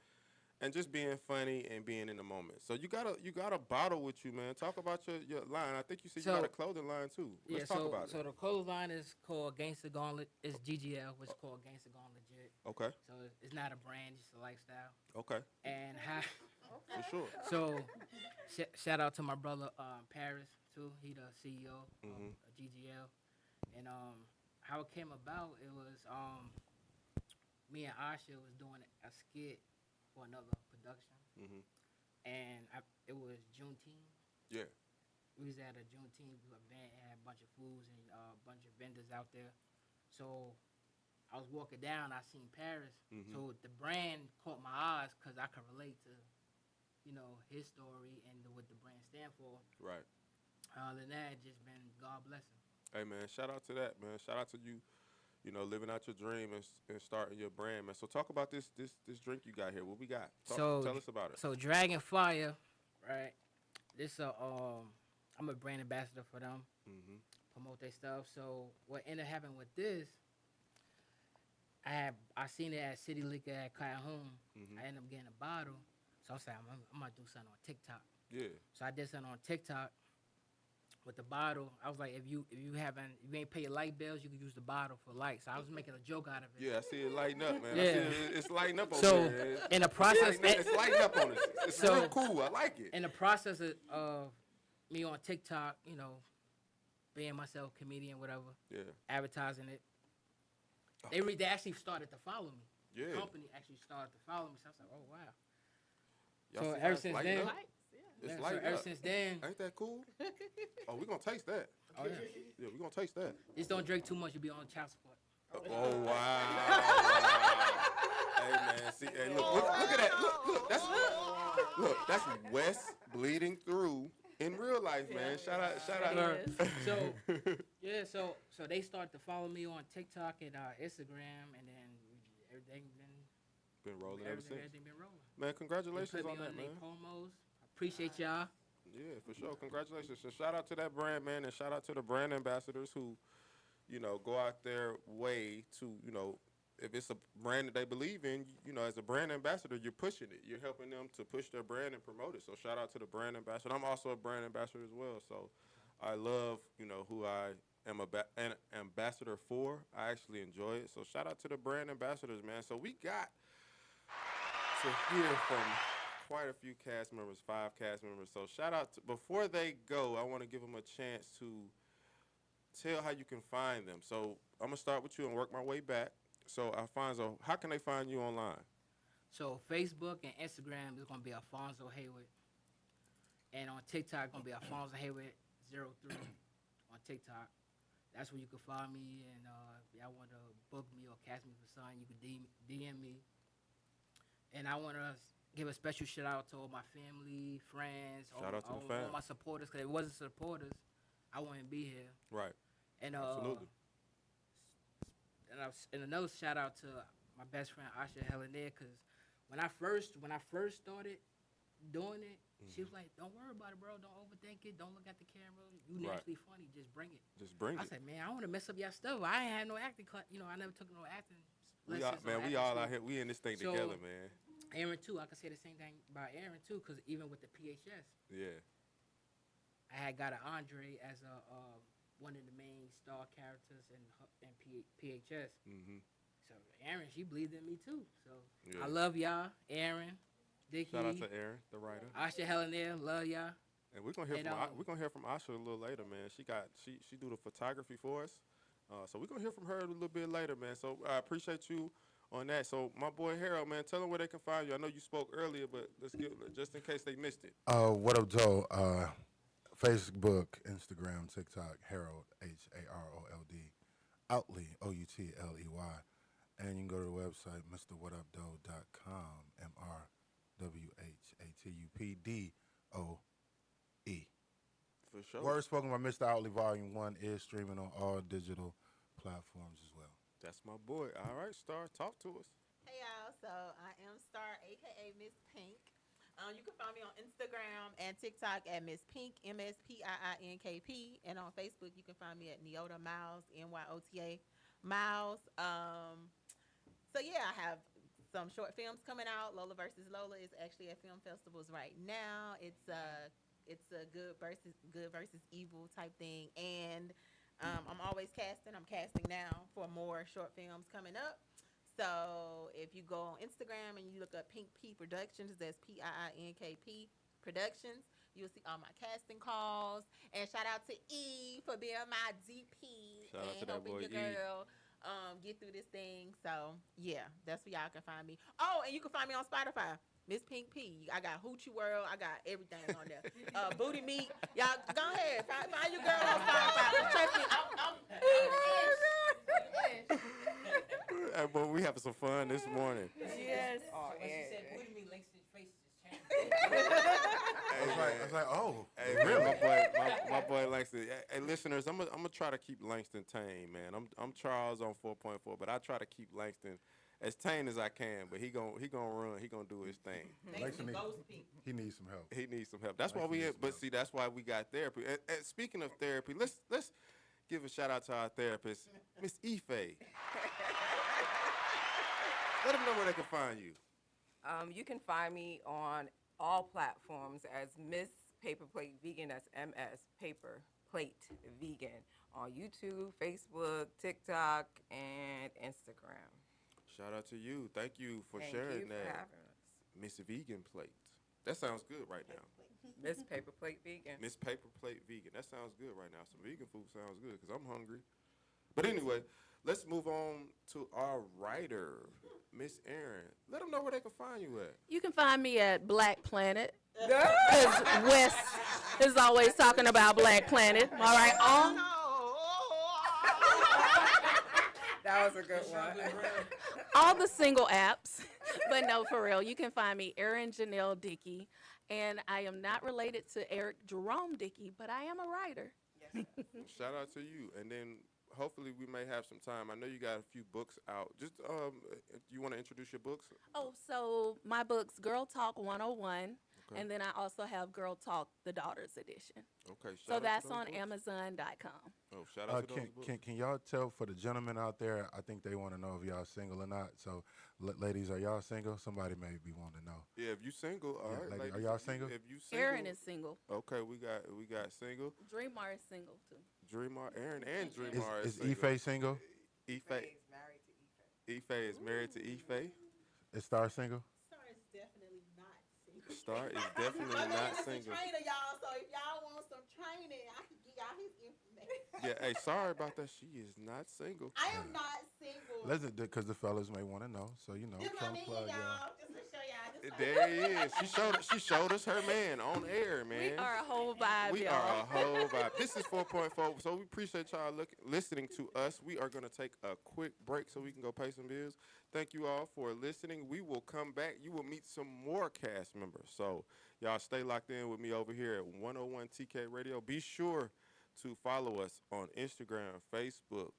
S2: and just being funny and being in the moment. So you got a bottle with you, man. Talk about your line. I think you said you got
S4: So-
S2: a clothing line too.
S4: Yeah,
S2: Let's talk
S4: so
S2: about
S4: so
S2: it.
S4: the clothes line is called Gangsta Gauntlet. It's GGL, which is called Gangsta Gauntlet Legit.
S2: Okay,
S4: So it's not a brand, it's a lifestyle.
S2: okay,
S4: And how,
S2: for sure.
S4: so shout out to my brother Paris too. He the CEO
S2: Mhm.
S4: of GGL. And how it came about, it was me and Asha was doing a skit for another production,
S2: Mhm.
S4: and it was Juneteenth.
S2: Yeah.
S4: We was at a Juneteenth event, had a bunch of foods and a bunch of vendors out there. So I was walking down, I seen Paris.
S2: Mhm.
S4: So the brand caught my eyes because I could relate to, his story and what the brand stand for.
S2: Right.
S4: Other than that, just been God bless him.
S2: Hey man, shout out to that, man. Shout out to you, living out your dream and starting your brand, man. So talk about this drink you got here. What we got? Tell us about it.
S4: So Dragon Fire, right? This I'm a brand ambassador for them,
S2: Mhm.
S4: promote their stuff. So what ended up happening with this, I seen it at City Liquor at Calhoun.
S2: Mhm.
S4: I ended up getting a bottle, so I said I'm gonna do something on TikTok.
S2: Yeah.
S4: So I did something on TikTok with the bottle. I was like, if you ain't pay your light bills, you can use the bottle for light. So I was making a joke out of it.
S2: Yeah, I see it lighting up, man.
S4: Yeah.
S2: I see it's lighting up over
S4: So
S2: there.
S4: in the process,
S2: It's lighting up on us. It's
S4: So-
S2: real cool. I like it.
S4: in the process of me on TikTok, being myself, comedian, whatever,
S2: Yeah.
S4: advertising it, they actually started to follow me.
S2: Yeah.
S4: The company actually started to follow me. So I was like, oh wow.
S2: Y'all
S4: So
S2: see how
S4: ever
S2: it's
S4: since
S2: lighting
S4: then,
S2: up?
S7: Lights, yeah.
S2: It's
S4: so
S2: lighting
S4: ever
S2: up.
S4: since then,
S2: Ain't that cool? Oh, we gonna taste that.
S4: oh yeah,
S2: Yeah, we gonna taste that.
S4: just don't drink too much. You'll be on child support.
S2: Oh wow. Hey man, see, hey, look at that. Look, that's Wes bleeding through in real life, man. Shout out.
S5: Yes.
S4: So yeah, so they started to follow me on TikTok and Instagram, and then everything
S2: Been rolling ever since.
S4: everything been rolling.
S2: Man,
S4: They
S2: congratulations
S4: put me
S2: on that,
S4: on their
S2: man.
S4: promos. Appreciate y'all.
S2: Yeah, for sure. Congratulations. So shout out to that brand, man, and shout out to the brand ambassadors who, go out their way to, if it's a brand that they believe in, as a brand ambassador, you're pushing it. You're helping them to push their brand and promote it. So shout out to the brand ambassador. I'm also a brand ambassador as well. So I love, who I am an ambassador for. I actually enjoy it. So shout out to the brand ambassadors, man. So we got to hear from quite a few cast members, 5 cast members. So shout out before they go, I want to give them a chance to tell how you can find them. So I'm gonna start with you and work my way back. So Alfonso, how can they find you online?
S4: So Facebook and Instagram is gonna be Alfonso Hayward, and on TikTok gonna be Alfonso Hayward 03 on TikTok. That's where you can find me, and if y'all want to book me or cast me for something, you can DM me. And I want to give a special shout out to all my family, friends,
S2: Shout out to the fam.
S4: all my supporters. Cause if it wasn't supporters, I wouldn't be here.
S2: Right.
S4: And
S2: Absolutely.
S4: And another shout out to my best friend Asha Helena, because when I first started doing it, she was like, "Don't worry about it, bro. Don't overthink it. Don't look at the camera. You
S2: Right.
S4: naturally funny. Just bring it."
S2: Just bring
S4: I
S2: it.
S4: said, "Man, I want to mess up y'all stuff. I ain't had no acting class. I never took no acting
S2: We
S4: lessons.
S2: all, man,
S4: or
S2: we
S4: acting
S2: all
S4: school."
S2: out here. We in this thing
S4: So-
S2: together, man.
S4: Aaron too. I can say the same thing about Aaron too, because even with the PHS,
S2: Yeah.
S4: I had got an Andre as a one of the main star characters in PHS.
S2: Mm-hmm.
S4: So Aaron, she believed in me too. So
S2: Yeah.
S4: I love y'all, Aaron, Dickie,
S2: Shout out to Aaron, the writer.
S4: Asha Helena, love y'all.
S2: And we're gonna hear
S4: And,
S2: from we're gonna hear from Asha a little later, man. She do the photography for us, so we're gonna hear from her a little bit later, man. So I appreciate you on that. So my boy Harold, man, tell them where they can find you. I know you spoke earlier, but let's give just in case they missed it.
S8: What up, Joe? Facebook, Instagram, TikTok, Harold, HAROLD, Outley, OUTLEY. And you can go to the website, MrWhatUpDoe.com, MrWhatUpDoe.
S2: For sure.
S8: Word Spoken by Mr. Outley Volume 1 is streaming on all digital platforms as well.
S2: That's my boy. All right, Star, talk to us.
S7: Hey y'all, so I am Star, aka Miss Pink. You can find me on Instagram and TikTok at Miss Pink, MSPIINKP, and on Facebook you can find me at Nyota Miles, NYOTA Miles. So yeah, I have some short films coming out. Lola versus Lola is actually at film festivals right now. It's a good versus evil type thing, and I'm always casting. I'm casting now for more short films coming up. So if you go on Instagram and you look up Pink P Productions, that's PIINKP Productions, you'll see all my casting calls. And shout out to E for being my DP
S2: Shout out
S7: and
S2: to that
S7: helping
S2: boy
S7: your
S2: E.
S7: girl get through this thing. So yeah, that's where y'all can find me. Oh, and you can find me on Spotify. Miss Pink P. I got Hoochie World. I got everything on there. Booty Meat. Y'all go ahead. Find your girl on Spotify. Trust me, I'm
S2: Hey, boy, we having some fun this morning.
S5: Yes.
S6: Oh,
S4: When she
S6: and-
S4: said booty meat, Langston's face just changed.
S8: I was like, oh,
S2: Hey,
S8: really?
S2: man, my boy Langston. Hey, listeners, I'm gonna try to keep Langston tame, man. I'm Charles on 4.4, but I try to keep Langston as tame as I can. But he gonna run. He gonna do his thing.
S8: Langston need-
S7: Ghost Pink.
S8: He needs some help.
S2: He needs some help. That's why
S8: Langston
S2: we.
S8: needs some
S2: But
S8: help.
S2: see, that's why we got therapy. And speaking of therapy, let's give a shout out to our therapist, Miss Ife. Let them know where they can find you.
S6: You can find me on all platforms as Miss Paper Plate Vegan. That's MS Paper Plate Vegan on YouTube, Facebook, TikTok, and Instagram.
S2: Shout out to you. Thank you for
S6: Thank
S2: sharing
S6: you for
S2: that,
S6: having us.
S2: Miss Vegan Plate. That sounds good right now.
S6: Miss Paper Plate Vegan.
S2: Miss Paper Plate Vegan. That sounds good right now. Some vegan food sounds good because I'm hungry. But anyway, let's move on to our writer, Miss Erin. Let them know where they can find you at.
S5: You can find me at Black Planet. Because Wes is always talking about Black Planet. All right, on
S6: That was a good one.
S5: all the single apps. But no, for real, you can find me Erin Janelle Dickey. And I am not related to Eric Jerome Dickey, but I am a writer.
S2: Shout out to you. And then hopefully we may have some time. I know you got a few books out. Just you want to introduce your books?
S5: Oh, so my book's Girl Talk 101.
S2: Okay.
S5: And then I also have Girl Talk, the Daughter's Edition.
S2: Okay. Shout
S5: So
S2: out to
S5: that's
S2: those
S5: on
S2: books.
S5: Amazon.com.
S2: Oh, shout out to those books.
S8: Can y'all tell for the gentlemen out there? I think they want to know if y'all single or not. So, ladies, are y'all single? Somebody may be wanting to know.
S2: Yeah, if you single, all
S8: Yeah,
S2: right.
S8: ladies,
S2: ladies,
S8: are y'all
S2: if you-
S8: single?
S2: If you single,
S5: Erin is single.
S2: okay. We got single.
S5: Dreamar is single, too.
S2: Dreamar, Erin, and Dreamar
S8: Is
S2: single.
S8: Ife single?
S2: Ife,
S6: Married to Ife.
S2: Ife is married to Ife.
S8: Is Star single?
S7: Star is definitely not single.
S2: Star is definitely
S7: My man
S2: not
S7: is a
S2: single.
S7: trainer, y'all. So if y'all want some training, I can give y'all his information.
S2: Yeah, hey, sorry about that. She is not single.
S7: I am not single.
S8: Listen, because the fellas may want to know. So,
S7: This my
S8: trying to
S7: man,
S8: plug
S7: y'all.
S8: y'all.
S7: Just to show y'all. This my
S2: There he is. She showed us her man on air, man.
S5: We are a whole vibe,
S2: We
S5: y'all.
S2: are a whole vibe. This is 4.4, so we appreciate y'all listening to us. We are going to take a quick break so we can go pay some bills. Thank you all for listening. We will come back. You will meet some more cast members. So y'all stay locked in with me over here at 101 TK Radio. Be sure to follow us on Instagram, Facebook,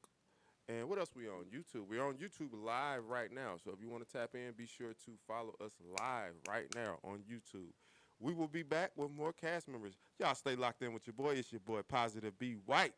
S2: and what else we on? YouTube. We're on YouTube live right now. So if you want to tap in, be sure to follow us live right now on YouTube. We will be back with more cast members. Y'all stay locked in with your boy. It's your boy, Positive B. White.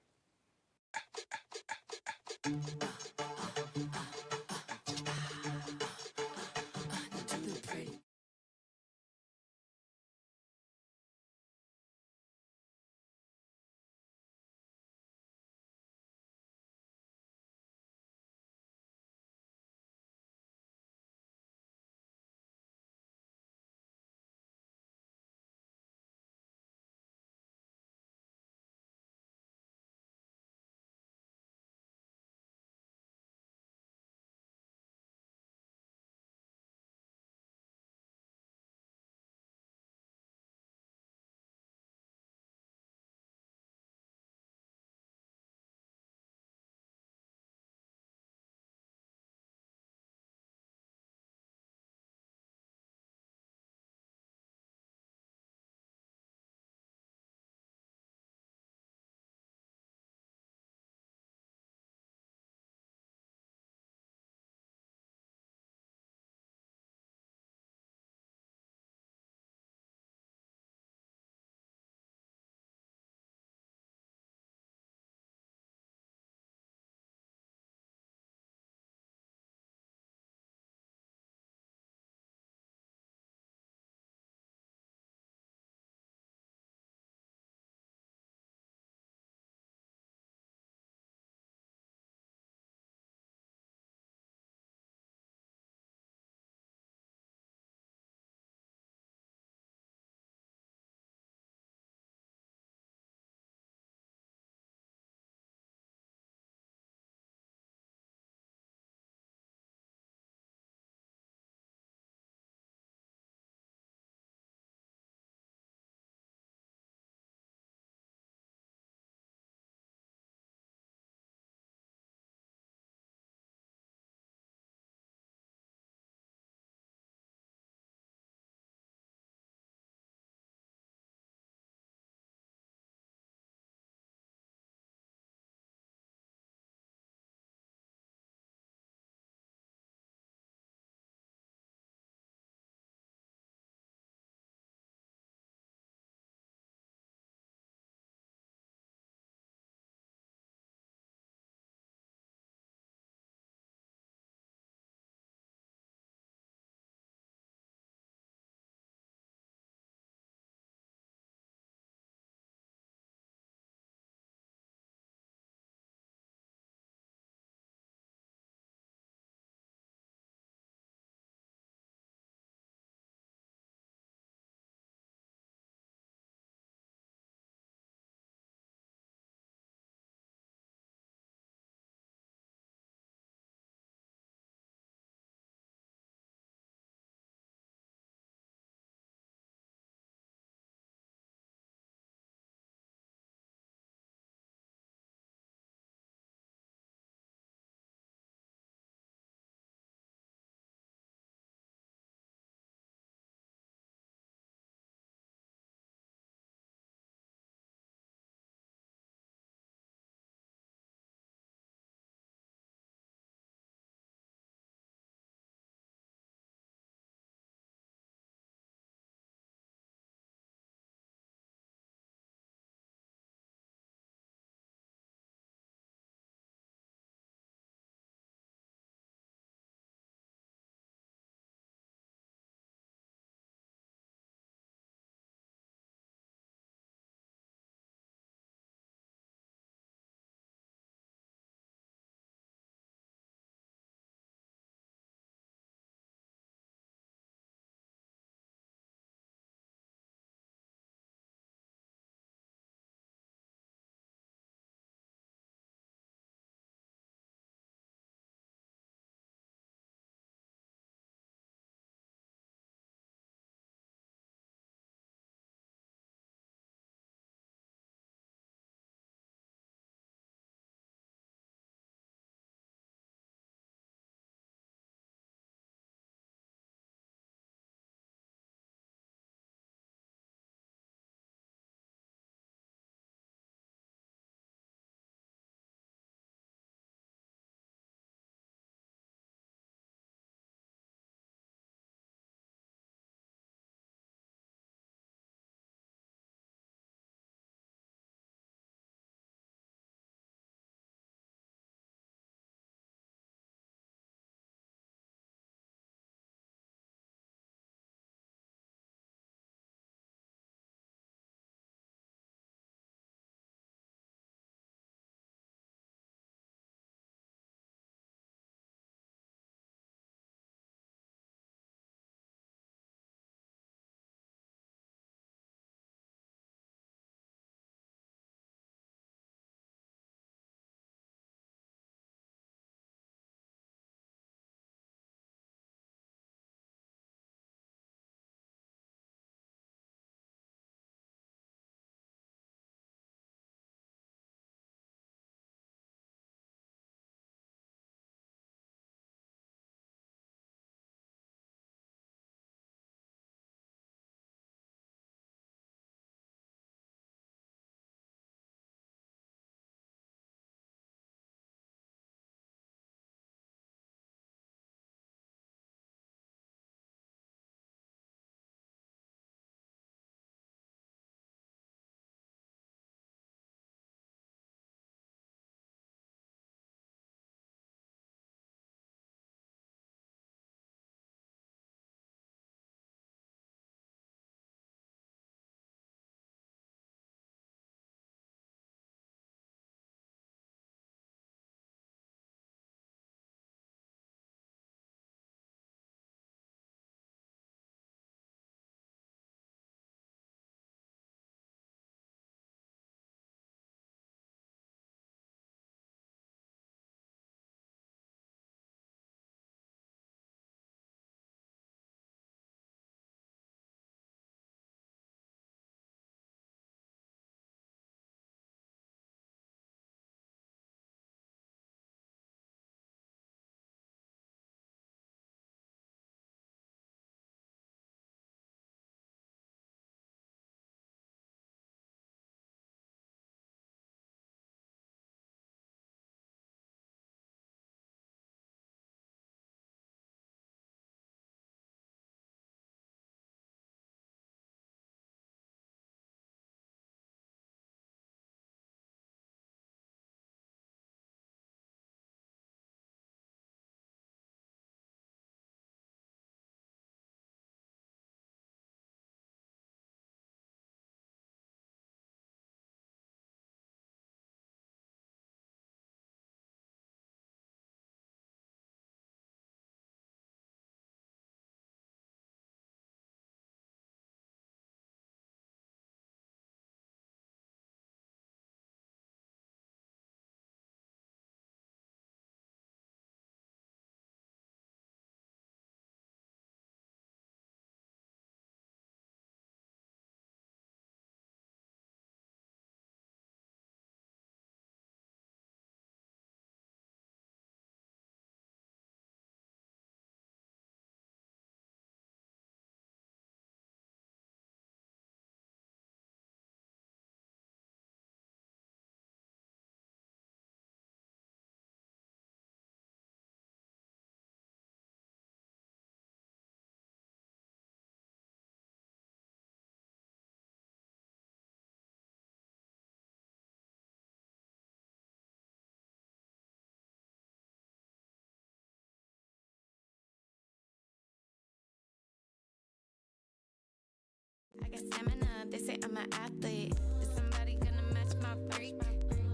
S3: got stamina. They say I'm an athlete. Is somebody gonna match my freak?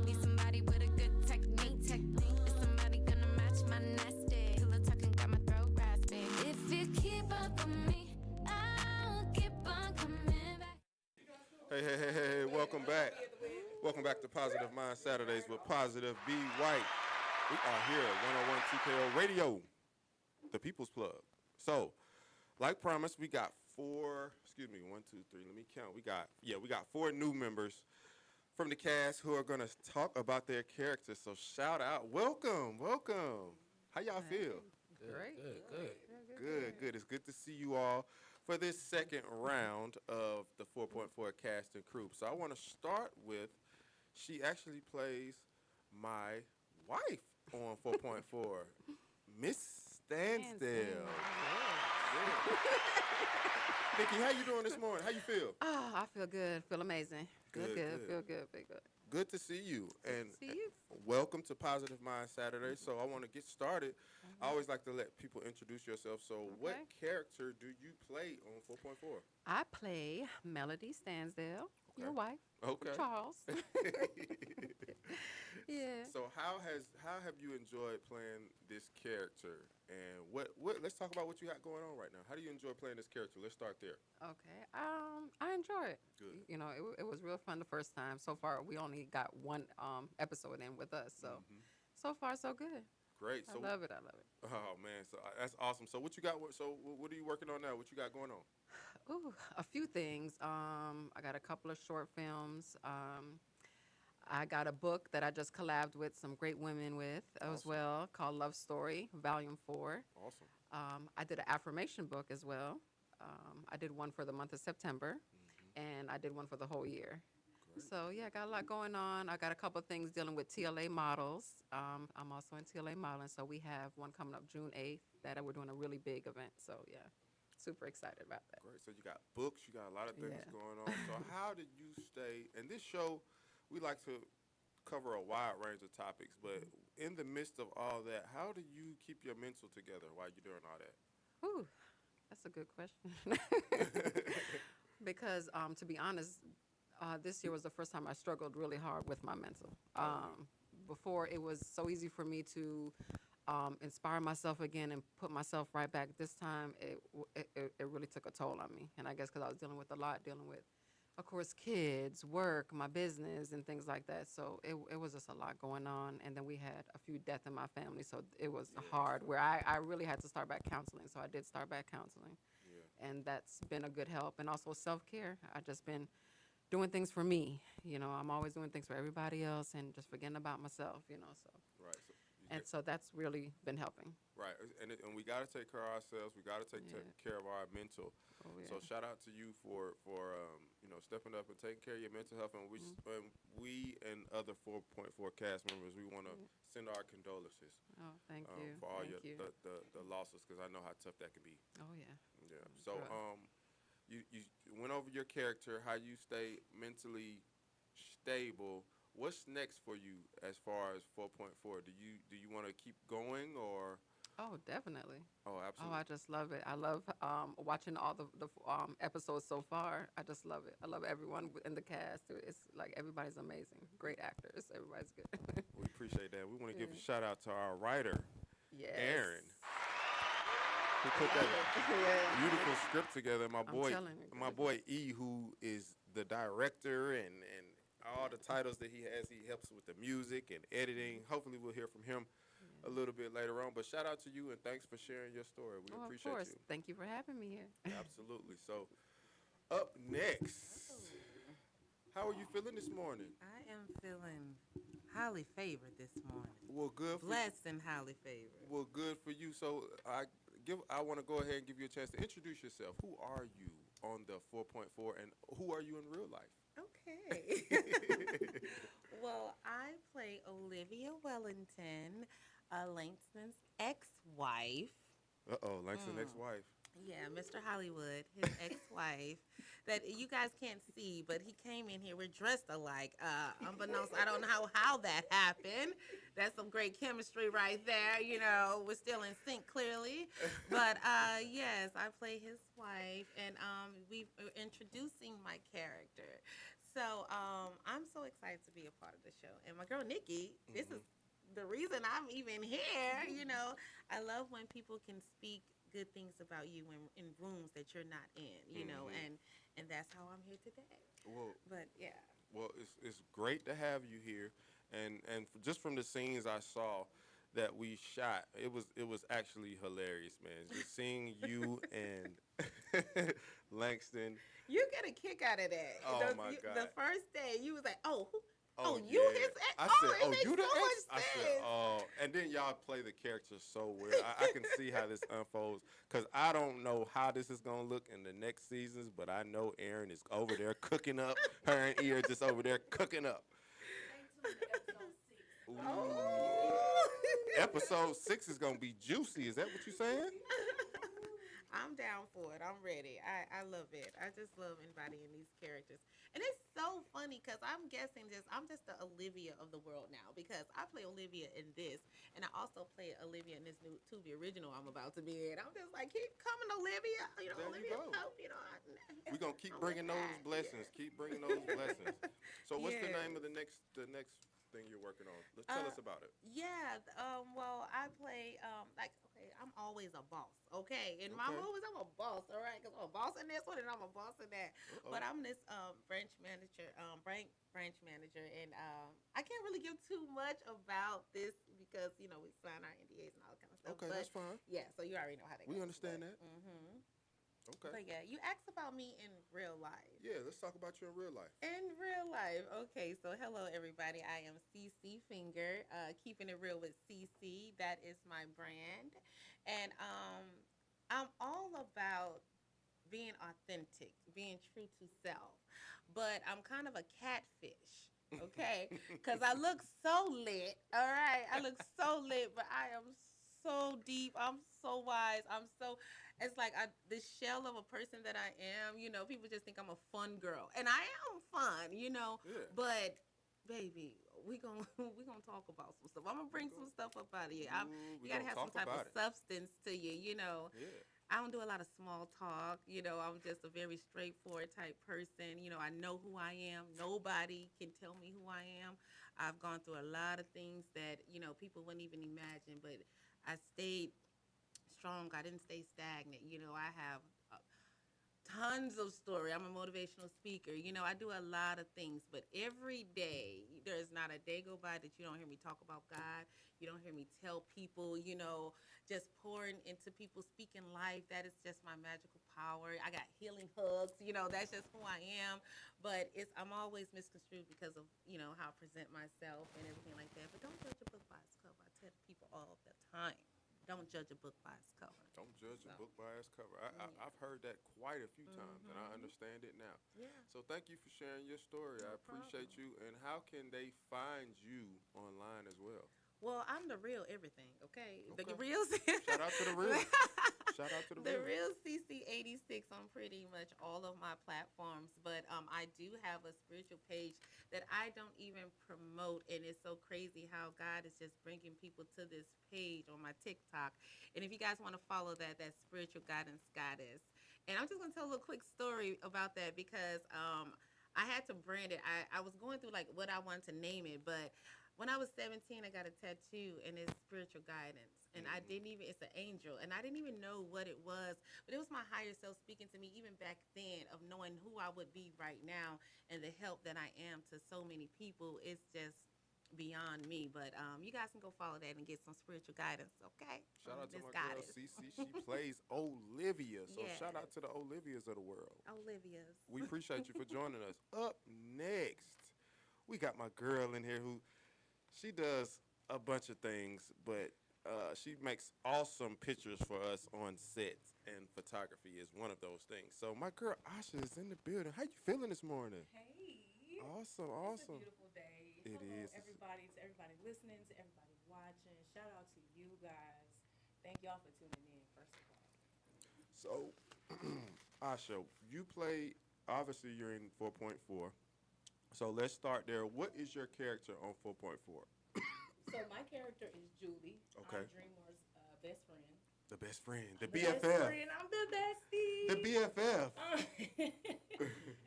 S3: Need somebody with a good technique. Is somebody gonna match my nasty? Pillow talking got my throat raspy. If you keep up on me, I'll keep on coming back.
S2: Hey, welcome back. Welcome back to Positive Mind Saturdays with Positive B. White. We are here at 101 TKO Radio, the People's Plug. So, like promised, we got one, two, three, let me count. We got 4 new members from the cast who are gonna talk about their characters. So shout out, welcome. How y'all feel? Good. It's good to see you all for this second round of the 4.4 cast and crew. So I want to start with, she actually plays my wife on 4.4, Miss Stansdale. Nikki, how you doing this morning? How you feel?
S9: Oh, I feel good. Feel amazing. Feel
S2: Good,
S9: good.
S2: good.
S9: Feel good. Feel good.
S2: Good to see you. And
S9: See you.
S2: welcome to Positive Mind Saturday. So I want to get started. I always like to let people introduce yourself. So what
S9: Okay.
S2: character do you play on 4.4?
S9: I play Melody Stansdale, your
S2: Okay.
S9: wife,
S2: Okay.
S9: Charles. Yeah.
S2: So how have you enjoyed playing this character, and what let's talk about what you got going on right now. How do you enjoy playing this character? Let's start there.
S9: Okay. I enjoy it.
S2: Good.
S9: You know, it was real fun the first time. So far, we only got one episode in with us. So, so far, so good.
S2: Great.
S9: I
S2: So
S9: love it.
S2: oh man, so that's awesome. So what you got? So what are you working on now? What you got going on?
S9: Ooh, a few things. I got a couple of short films. I got a book that I just collabed with some great women with as
S2: Awesome.
S9: well, called Love Story, Volume 4.
S2: Awesome.
S9: I did an affirmation book as well. I did one for the month of September, and I did one for the whole year.
S2: Great.
S9: So, yeah, I got a lot going on. I got a couple of things dealing with TLA models. I'm also in TLA modeling, so we have one coming up June 8th that we're doing a really big event. So, yeah, super excited about that.
S2: Great. So you got books. You got a lot of things
S9: Yeah.
S2: going on. So how did you stay? And this show, we like to cover a wide range of topics, but in the midst of all that, how do you keep your mental together while you're doing all that?
S9: Ooh, that's a good question. Because to be honest, this year was the first time I struggled really hard with my mental. Before, it was so easy for me to inspire myself again and put myself right back. This time, it really took a toll on me. And I guess because I was dealing with a lot, dealing with, of course, kids, work, my business, and things like that. So it was just a lot going on. And then we had a few deaths in my family, so it was hard, where I really had to start back counseling. So I did start back counseling.
S2: Yeah.
S9: And that's been a good help. And also self-care. I've just been doing things for me. You know, I'm always doing things for everybody else and just forgetting about myself, you know. So,
S2: Right. So you
S9: and so that's really been helping.
S2: right. And we got to take care of ourselves. We got to take
S9: Yeah.
S2: care of our mental.
S9: Oh, yeah.
S2: So shout out to you for stepping up and taking care of your mental health. And we and other 4.4 cast members, we want to send our condolences
S9: Oh, thank you.
S2: for all
S9: Thank you.
S2: the losses, because I know how tough that can be.
S9: Oh, yeah.
S2: Yeah. So
S9: Right.
S2: you went over your character, how you stay mentally stable. What's next for you as far as 4.4? Do you want to keep going, or?
S9: Oh, definitely.
S2: Oh,
S9: Oh,
S2: absolutely.
S9: I just love it. I love watching all the episodes so far. I just love it. I love everyone in the cast. It's like everybody's amazing. Great actors. Everybody's good.
S2: We appreciate that. We want to give a
S9: Yeah.
S2: shout out to our writer,
S9: Yes.
S2: Aaron, who put that beautiful script together. My boy,
S9: telling you,
S2: my
S9: good.
S2: boy E, who is the director and all the titles that he has. He helps with the music and editing. Hopefully, we'll hear from him a little bit later on. But shout out to you and thanks for sharing your story. We
S9: Oh, of
S2: appreciate
S9: course.
S2: you.
S9: Thank you for having me here.
S2: Absolutely. So, up next, how are you feeling this morning?
S11: I am feeling highly favored this morning.
S2: Well, good. For
S11: Blessed and highly favored.
S2: Well, good for you. So, I want to go ahead and give you a chance to introduce yourself. Who are you on the 4.4, and who are you in real life?
S11: Okay. Well, I play Olivia Wellington, Langston's ex-wife.
S2: Uh-oh, Langston's ex-wife.
S11: Yeah, Mr. Hollywood, his ex-wife, that you guys can't see, but he came in here. We're dressed alike. Unbeknownst, I don't know how that happened. That's some great chemistry right there. You know, we're still in sync clearly. But yes, I play his wife, and we're introducing my character. So I'm so excited to be a part of the show. And my girl Nikki, this is the reason I'm even here. You know, I love when people can speak good things about you in rooms that you're not in, you know, and that's how I'm here today.
S2: Well,
S11: But yeah.
S2: well, it's great to have you here, and just from the scenes I saw that we shot, it was actually hilarious, man. Just seeing you and Langston.
S11: You get a kick out of that.
S2: Oh, my God.
S11: The first day, you was like, oh, you
S2: yeah.
S11: his ex?
S2: I
S11: Oh,
S2: said,
S11: it makes
S2: you the
S11: so much
S2: ex? I said,
S11: sense.
S2: oh. And then y'all play the character so well. I can see how this unfolds. Because I don't know how this is going to look in the next seasons, but I know Erin is over there cooking up. Her and Ear just over there cooking up. Ooh. Episode 6 is going to be juicy. Is that what you're saying?
S11: I'm down for it. I'm ready. I love it. I just love embodying these characters. And it's so funny because I'm guessing I'm just the Olivia of the world now because I play Olivia in this. And I also play Olivia in this new Tubi original I'm about to be in. I'm just like, keep coming, Olivia. You know,
S2: There you
S11: Olivia
S2: go.
S11: Pope, you know.
S2: We're going to keep
S11: I'm
S2: bringing
S11: with
S2: those
S11: that.
S2: blessings.
S11: Yeah.
S2: Keep bringing those blessings. So what's the
S11: Yes.
S2: name of the next thing you're working on? Tell us about it.
S11: Yeah, well, I play, okay, I'm always a boss, okay? In my
S2: Okay.
S11: movies, I'm a boss, all right? Because I'm a boss in this one and I'm a boss in that.
S2: Uh-oh.
S11: But I'm this branch manager, and I can't really give too much about this because, you know, we sign our NDAs and all that kind of stuff.
S2: Okay,
S11: but
S2: that's fine.
S11: yeah, so you already know how that
S2: We
S11: goes.
S2: understand that.
S11: Mm-hmm.
S2: Okay.
S11: But yeah, you asked about me in real life.
S2: Yeah, let's talk about you in real life.
S11: In real life. Okay, so hello everybody. I am CC Finger, keeping it real with CC. That is my brand. And I'm all about being authentic, being true to self. But I'm kind of a catfish, okay? Because I look so lit, all right? I look so lit, but I am so deep. I'm so wise. It's like the shell of a person that I am. You know, people just think I'm a fun girl, and I am fun. You know,
S2: Yeah.
S11: but baby, we gonna talk about some stuff. I'm gonna bring some stuff up out of you.
S2: Ooh, we
S11: You gotta
S2: gonna
S11: have some
S2: talk
S11: type of
S2: about it.
S11: substance to you. You know.
S2: Yeah.
S11: I don't do a lot of small talk. You know, I'm just a very straightforward type person. You know, I know who I am. Nobody can tell me who I am. I've gone through a lot of things that, you know, people wouldn't even imagine, but I stayed strong. I didn't stay stagnant. You know, I have tons of story. I'm a motivational speaker. You know, I do a lot of things, but every day, there's not a day go by that you don't hear me talk about God. You don't hear me tell people, you know, just pouring into people, speaking life. That is just my magical power. I got healing hugs. You know, that's just who I am. But I'm always misconstrued because of, you know, how I present myself and everything like that. But don't judge a book by its cover. I tell people all the time. Don't judge a book by its cover.
S2: Don't judge a
S11: So.
S2: book by its cover. I've heard that quite a few times, and I understand it now.
S11: Yeah.
S2: So thank you for sharing your story. I
S11: No
S2: appreciate you. And how can they find you online as well?
S11: Well, I'm the real everything, okay? The
S2: Okay.
S11: real.
S2: Shout out to the real. Shout out to the
S11: The
S2: real.
S11: real CC86 on pretty much all of my platforms, but I do have a spiritual page that I don't even promote, and it's so crazy how God is just bringing people to this page on my TikTok. And if you guys want to follow that, that's Spiritual Guidance Goddess. And I'm just going to tell a little quick story about that because I had to brand it. I was going through like what I wanted to name it, but when I was 17, I got a tattoo, and it's spiritual guidance. And I didn't even, it's an angel. And I didn't even know what it was. But it was my higher self speaking to me even back then of knowing who I would be right now and the help that I am to so many people. It's just beyond me. But you guys can go follow that and get some spiritual guidance, okay?
S2: Shout out to
S11: Miss
S2: my girl
S11: Goddess.
S2: Cece. She plays Olivia. So shout out
S11: Yes.
S2: to the Olivias of the world.
S11: Olivia's.
S2: We appreciate you for joining us. Up next, we got my girl in here who she does a bunch of things, but she makes awesome pictures for us on sets, and photography is one of those things. So my girl Asha is in the building. How you feeling this morning?
S12: Hey.
S2: Awesome,
S12: It's
S2: awesome.
S12: a beautiful day.
S2: It
S12: Hello,
S2: is.
S12: everybody, to everybody listening, to everybody watching. Shout out to you guys. Thank y'all for tuning in, first of all.
S2: So, Asha, you play. Obviously, you're in 4.4. So let's start there. What is your character on 4.4?
S12: So my character is Julie.
S2: Okay.
S12: I'm Dreamer's best friend.
S2: The best friend, the
S12: Best
S2: BFF,
S12: friend, I'm the bestie.
S2: the BFF.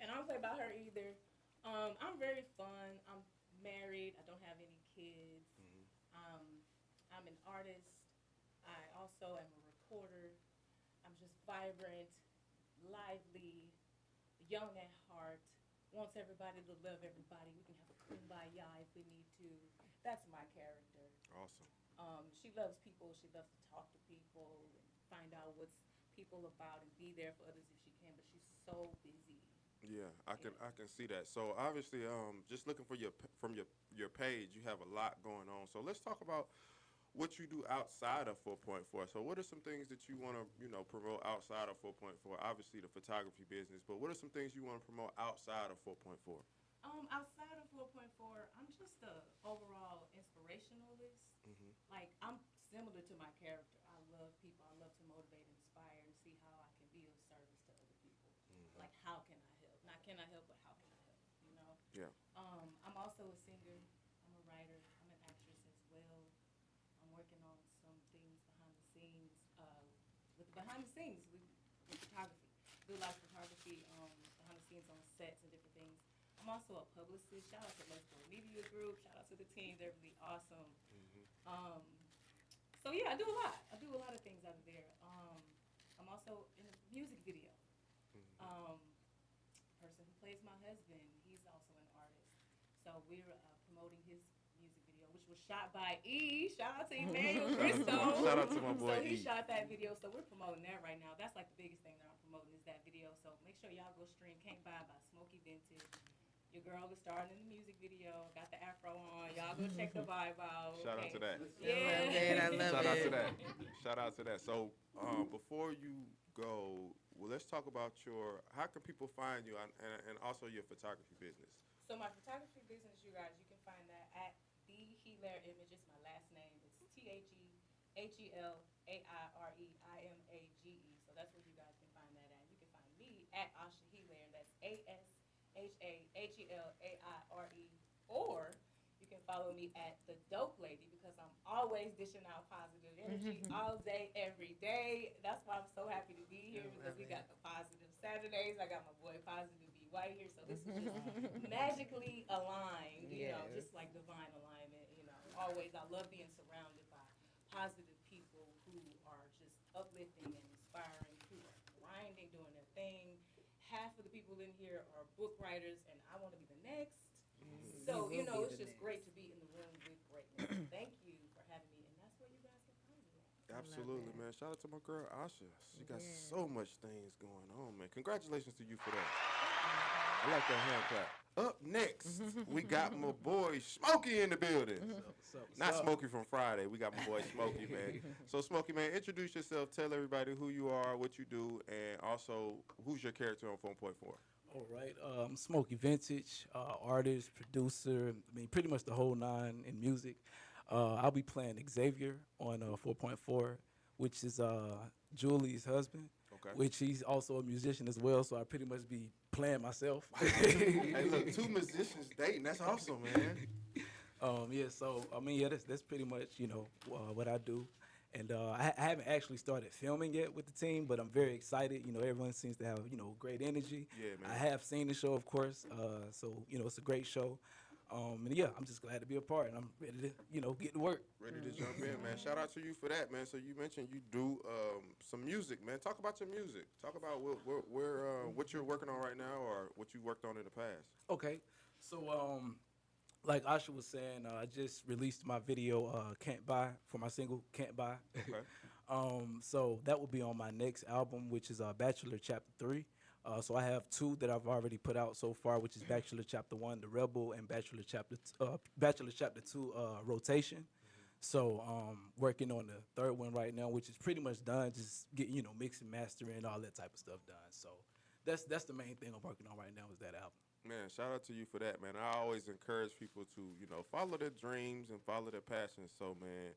S12: And I don't play about her either. I'm very fun. I'm married. I don't have any kids. I'm an artist. I also am a reporter. I'm just vibrant, lively, young at heart. Wants everybody to love everybody. We can have a kumbaya if we need to. That's my character.
S2: Awesome.
S12: She loves people. She loves to talk to people and find out what's people about and be there for others if she can. But she's so busy.
S2: Yeah, I can see that. So obviously, just looking for from your page, you have a lot going on. So let's talk about what you do outside of 4.4. So what are some things that you want to, promote outside of 4.4? Obviously the photography business, but what are some things you want to promote outside of 4.4?
S12: Outside of 4.4, I'm just a overall inspirationalist. Like, I'm similar to my character. I love people. I love to motivate, inspire, and see how I can be of service to other people. Like, how can I help? Not can I help, but how can I help?
S2: Yeah.
S12: I'm also a singer. I'm a writer. I'm an actress as well. I'm working on some things behind the scenes. With photography. Do a lot of photography behind the scenes on sets and different things. I'm also a publicist. Shout out to Let's Go Media Group. Shout out to the team. They're really awesome. So yeah, I do a lot. I do a lot of things out of there. I'm also in a music video. Person who plays my husband, he's also an artist. So we're promoting his music video, which was shot by E. Shout out to Emmanuel Cristo.
S2: Shout out to my boy
S12: So he
S2: E.
S12: shot that video. So we're promoting that right now. That's like the biggest thing that I'm promoting is that video. So make sure y'all go stream Can't Buy by Smokey Vintage. Your girl is starring in the music video. Got the afro on. Y'all go check the vibe out.
S2: Shout out to that.
S12: Yeah.
S11: I love
S2: Shout out
S11: it.
S2: to that. Shout out to that. So before you go, let's talk about how can people find you and also your photography business?
S12: So my photography business, you guys, you can find that at The Healaire Images. My last name is TheHealAireImage. So that's where you guys can find that at. You can find me at Asha Healaire, and that's ASHAHELAIRE. Or you can follow me at The Dope Lady because I'm always dishing out positive energy all day, every day. That's why I'm so happy to be here because we got the positive Saturdays. I got my boy Positive B White here, so this is just magically aligned, just like divine alignment. Always I love being surrounded by positive people who are just uplifting and inspiring, who are grinding, doing their thing. Half of the people in here are book writers, and I want to be the next. So, it's just great to be in the room with greatness. Thank you for having me, and that's where you guys can find me at.
S2: Absolutely, man. Shout out to my girl Asha. She got so much things going on, man. Congratulations to you for that. I like that hand clap. Up next, we got my boy Smokey in the building. Not Smokey from Friday. We got my boy Smokey, man. So, Smokey, man, introduce yourself. Tell everybody who you are, what you do, and also who's your character on 4.4.
S13: All right. I'm Smokey Vintage, artist, producer, pretty much the whole nine in music. I'll be playing Xavier on 4.4, which is Julie's husband, which he's also a musician as well, so I pretty much be playing myself.
S2: Hey, look, two musicians dating. That's awesome, man.
S13: That's pretty much, what I do. And I haven't actually started filming yet with the team, but I'm very excited. Everyone seems to have, great energy.
S2: Yeah, man.
S13: I have seen the show, of course. It's a great show. I'm just glad to be a part, and I'm ready to, get to work.
S2: Ready to jump in, man. Shout out to you for that, man. So you mentioned you do some music, man. Talk about your music. Talk about what you're working on right now or what you worked on in the past.
S13: Okay. So, like Asha was saying, I just released my video, Can't Buy, for my single, Can't Buy.
S2: Okay.
S13: So that will be on my next album, which is Bachelor Chapter 3. So I have two that I've already put out so far, which is Bachelor Chapter 1, The Rebel, and Bachelor Chapter 2, Rotation. So working on the third one right now, which is pretty much done, just getting, mixing, mastering, all that type of stuff done. So that's the main thing I'm working on right now is that album.
S2: Man, shout out to you for that, man. I always encourage people to, follow their dreams and follow their passions. So, man,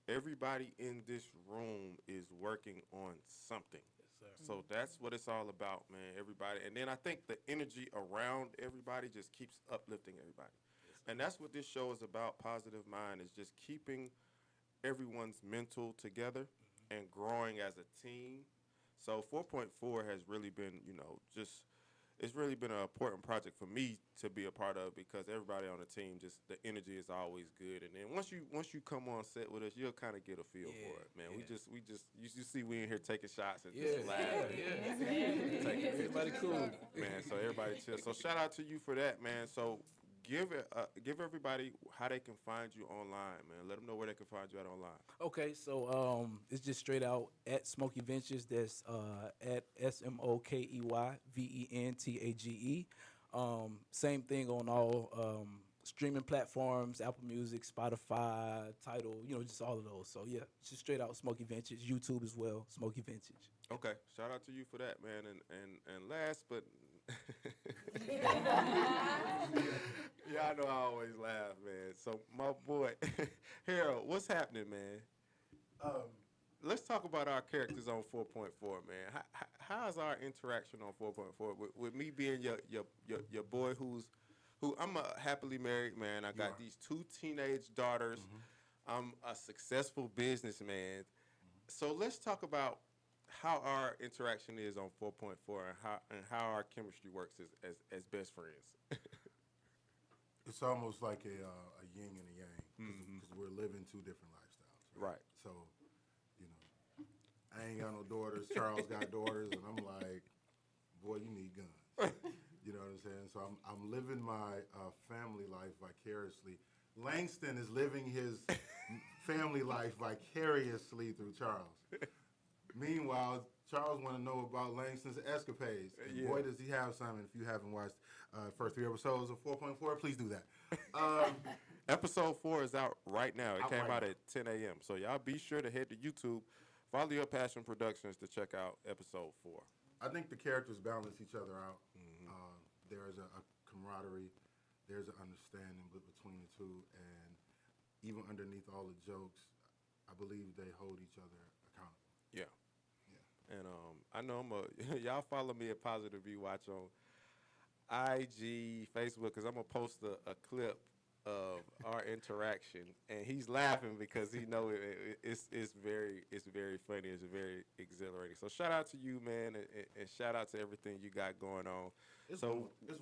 S2: everybody in this room is working on something.
S13: sir.
S2: So that's what it's all about, man. Everybody, and then I think the energy around everybody just keeps uplifting everybody, and that's what this show is about. Positive Mind is just keeping everyone's mental together and growing as a team. So 4.4 has really been, just it's really been an important project for me to be a part of because everybody on the team, just the energy is always good. And then once you come on set with us, you'll kind of get a feel for it, man. You see we in here taking shots and just laughing.
S13: Everybody cool.
S2: Man, so everybody chill. So shout out to you for that, man. So give everybody how they can find you online, man. Let them know where they can find you at online.
S13: Okay, so it's just straight out at Smokey Ventures. That's at SMOKEYVENTAGE. Same thing on all streaming platforms, Apple Music, Spotify, Tidal, just all of those. So yeah, just straight out Smokey Ventures, YouTube as well, Smokey Vintage.
S2: Okay, shout out to you for that, man. And last but yeah, I know I always laugh, man. So my boy Harold, what's happening, man? Let's talk about our characters on 4.4, man. How's our interaction on 4.4 with me being your boy who I'm a happily married man. I got these 2 teenage daughters. I'm a successful businessman. So let's talk about how our interaction is on 4.4 and how our chemistry works as best friends.
S8: It's almost like a yin and a yang because we're living 2 different lifestyles.
S2: Right.
S8: So, I ain't got no daughters. Charles got daughters, and I'm like, boy, you need guns. You know what I'm saying? So I'm living my family life vicariously. Langston is living his family life vicariously through Charles. Meanwhile, Charles want to know about Langston's escapades. And boy, does he have some. And if you haven't watched first 3 episodes of 4.4, please do that.
S2: Episode 4 is out right now. It came out
S8: now.
S2: at 10 a.m. So y'all be sure to head to YouTube, follow Your Passion Productions to check out episode 4.
S8: I think the characters balance each other out. There's a camaraderie. There's an understanding between the 2. And even underneath all the jokes, I believe they hold each other accountable.
S2: Yeah. And I know y'all follow me at Positive View Watch on IG, Facebook, because I'm going to post a clip of our interaction. And he's laughing because he know it's very funny. It's very exhilarating. So shout out to you, man, and shout out to everything you got going on.
S8: There's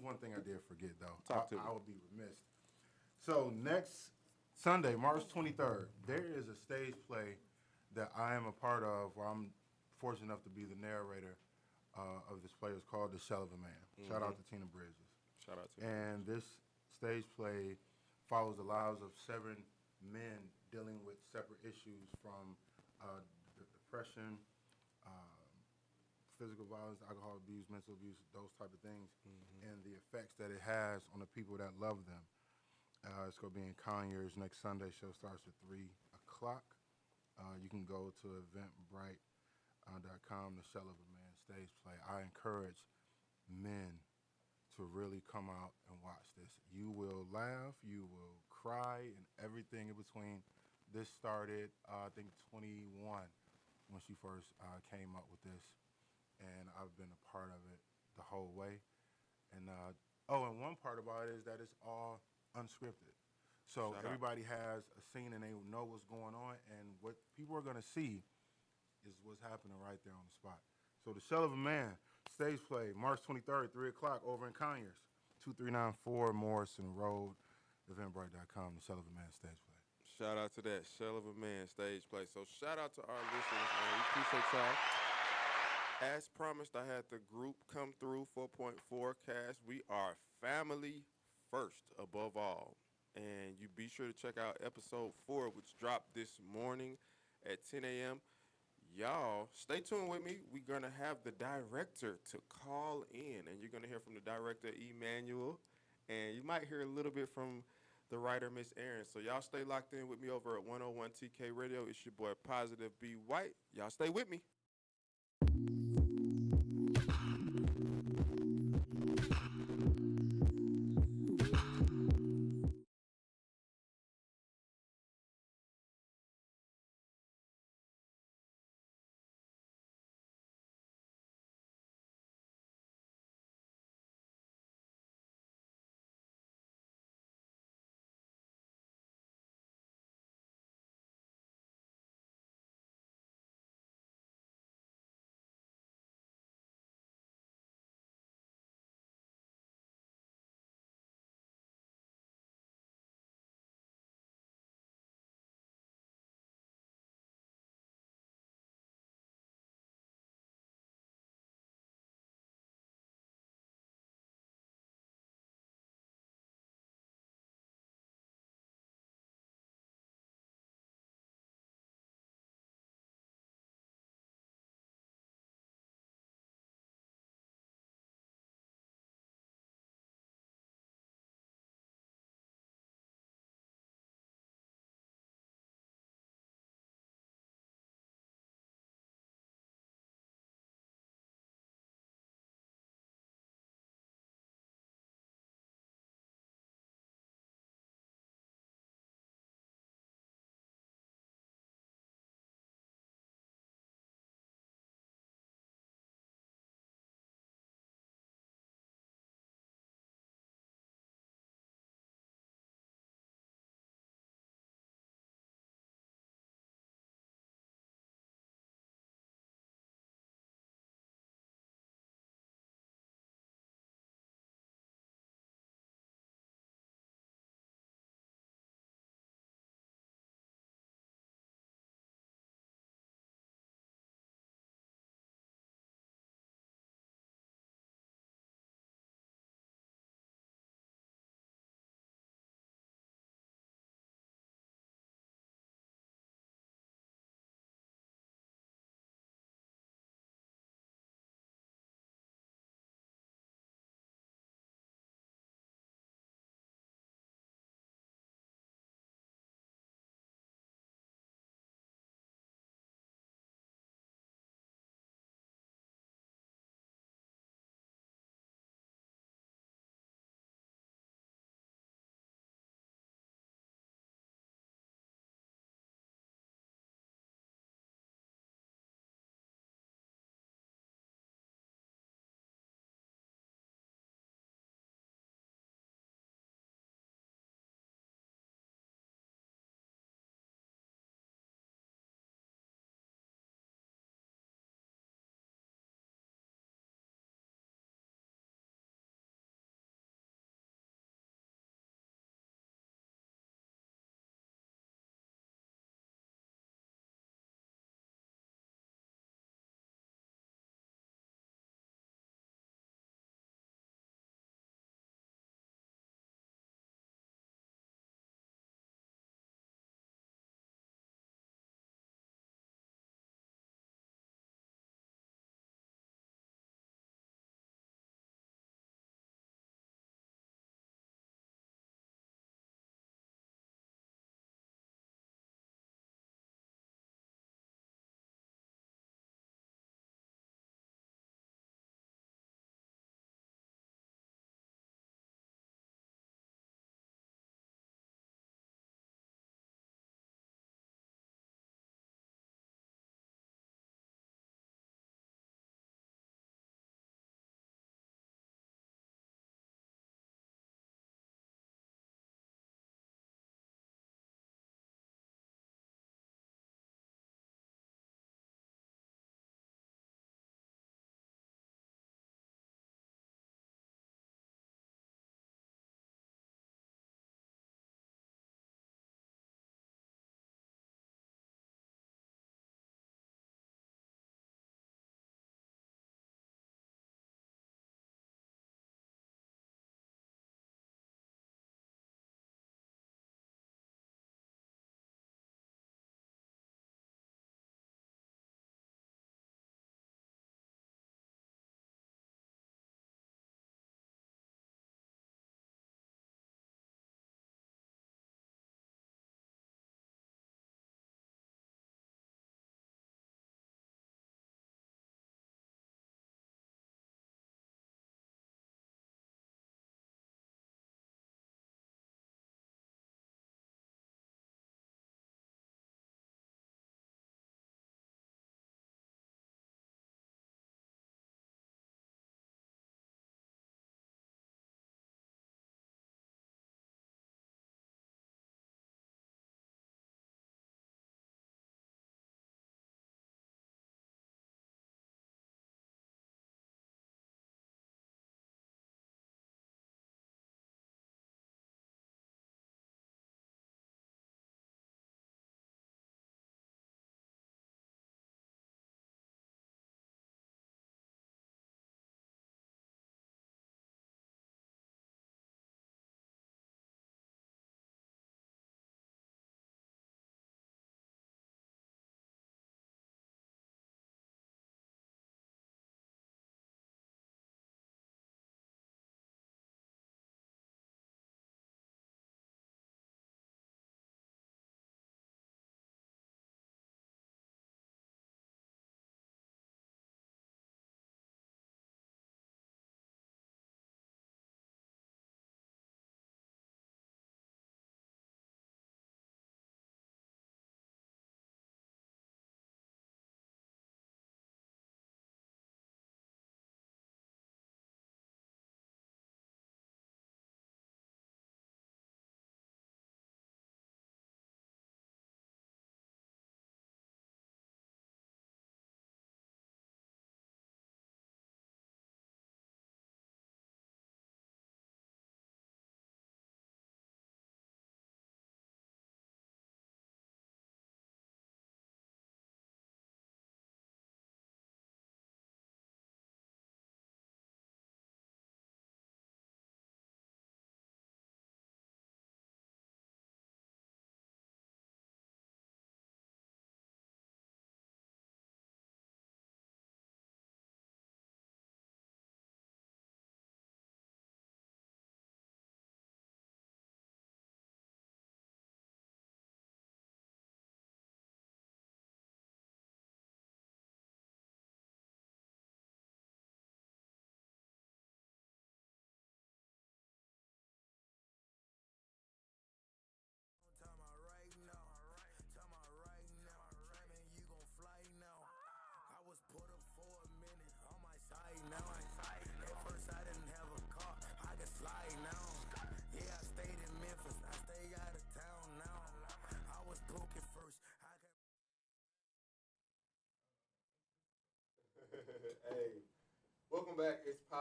S8: one thing I did forget, though.
S2: Talk to me.
S8: I would be remiss. So next Sunday, March 23rd, there is a stage play that I am a part of where I'm fortunate enough to be the narrator of this play. It's called The Shell of a Man. Shout out to Tina Bridges.
S2: Shout out to
S8: And this stage play follows the lives of 7 men dealing with separate issues from depression, physical violence, alcohol abuse, mental abuse, those type of things, and the effects that it has on the people that love them. It's going to be in Conyers next Sunday. Show starts at 3 o'clock. You can go to eventbrite.com, The Shell of a Man stage play. I encourage men to really come out and watch this. You will laugh, you will cry, and everything in between. This started, I think, 21 when she first came up with this, and I've been a part of it the whole way. And and one part about it is that it's all unscripted. So everybody has a scene and they know what's going on, and what people are going to see is what's happening right there on the spot. So The Shell of a Man, stage play, March 23rd, 3 o'clock over in Conyers, 2394 Morrison Road, eventbrite.com, The Shell of a Man stage play.
S2: Shout out to that Shell of a Man stage play. So shout out to our listeners, man. We appreciate y'all. As promised, I had the group come through, 4.4 cast. We are family first above all. And you be sure to check out episode 4, which dropped this morning at 10 a.m. Y'all, stay tuned with me. We're going to have the director to call in, and you're going to hear from the director, Emmanuel, and you might hear a little bit from the writer, Miss Erin. So y'all stay locked in with me over at 101 TK Radio. It's your boy, Positive B. White. Y'all stay with me.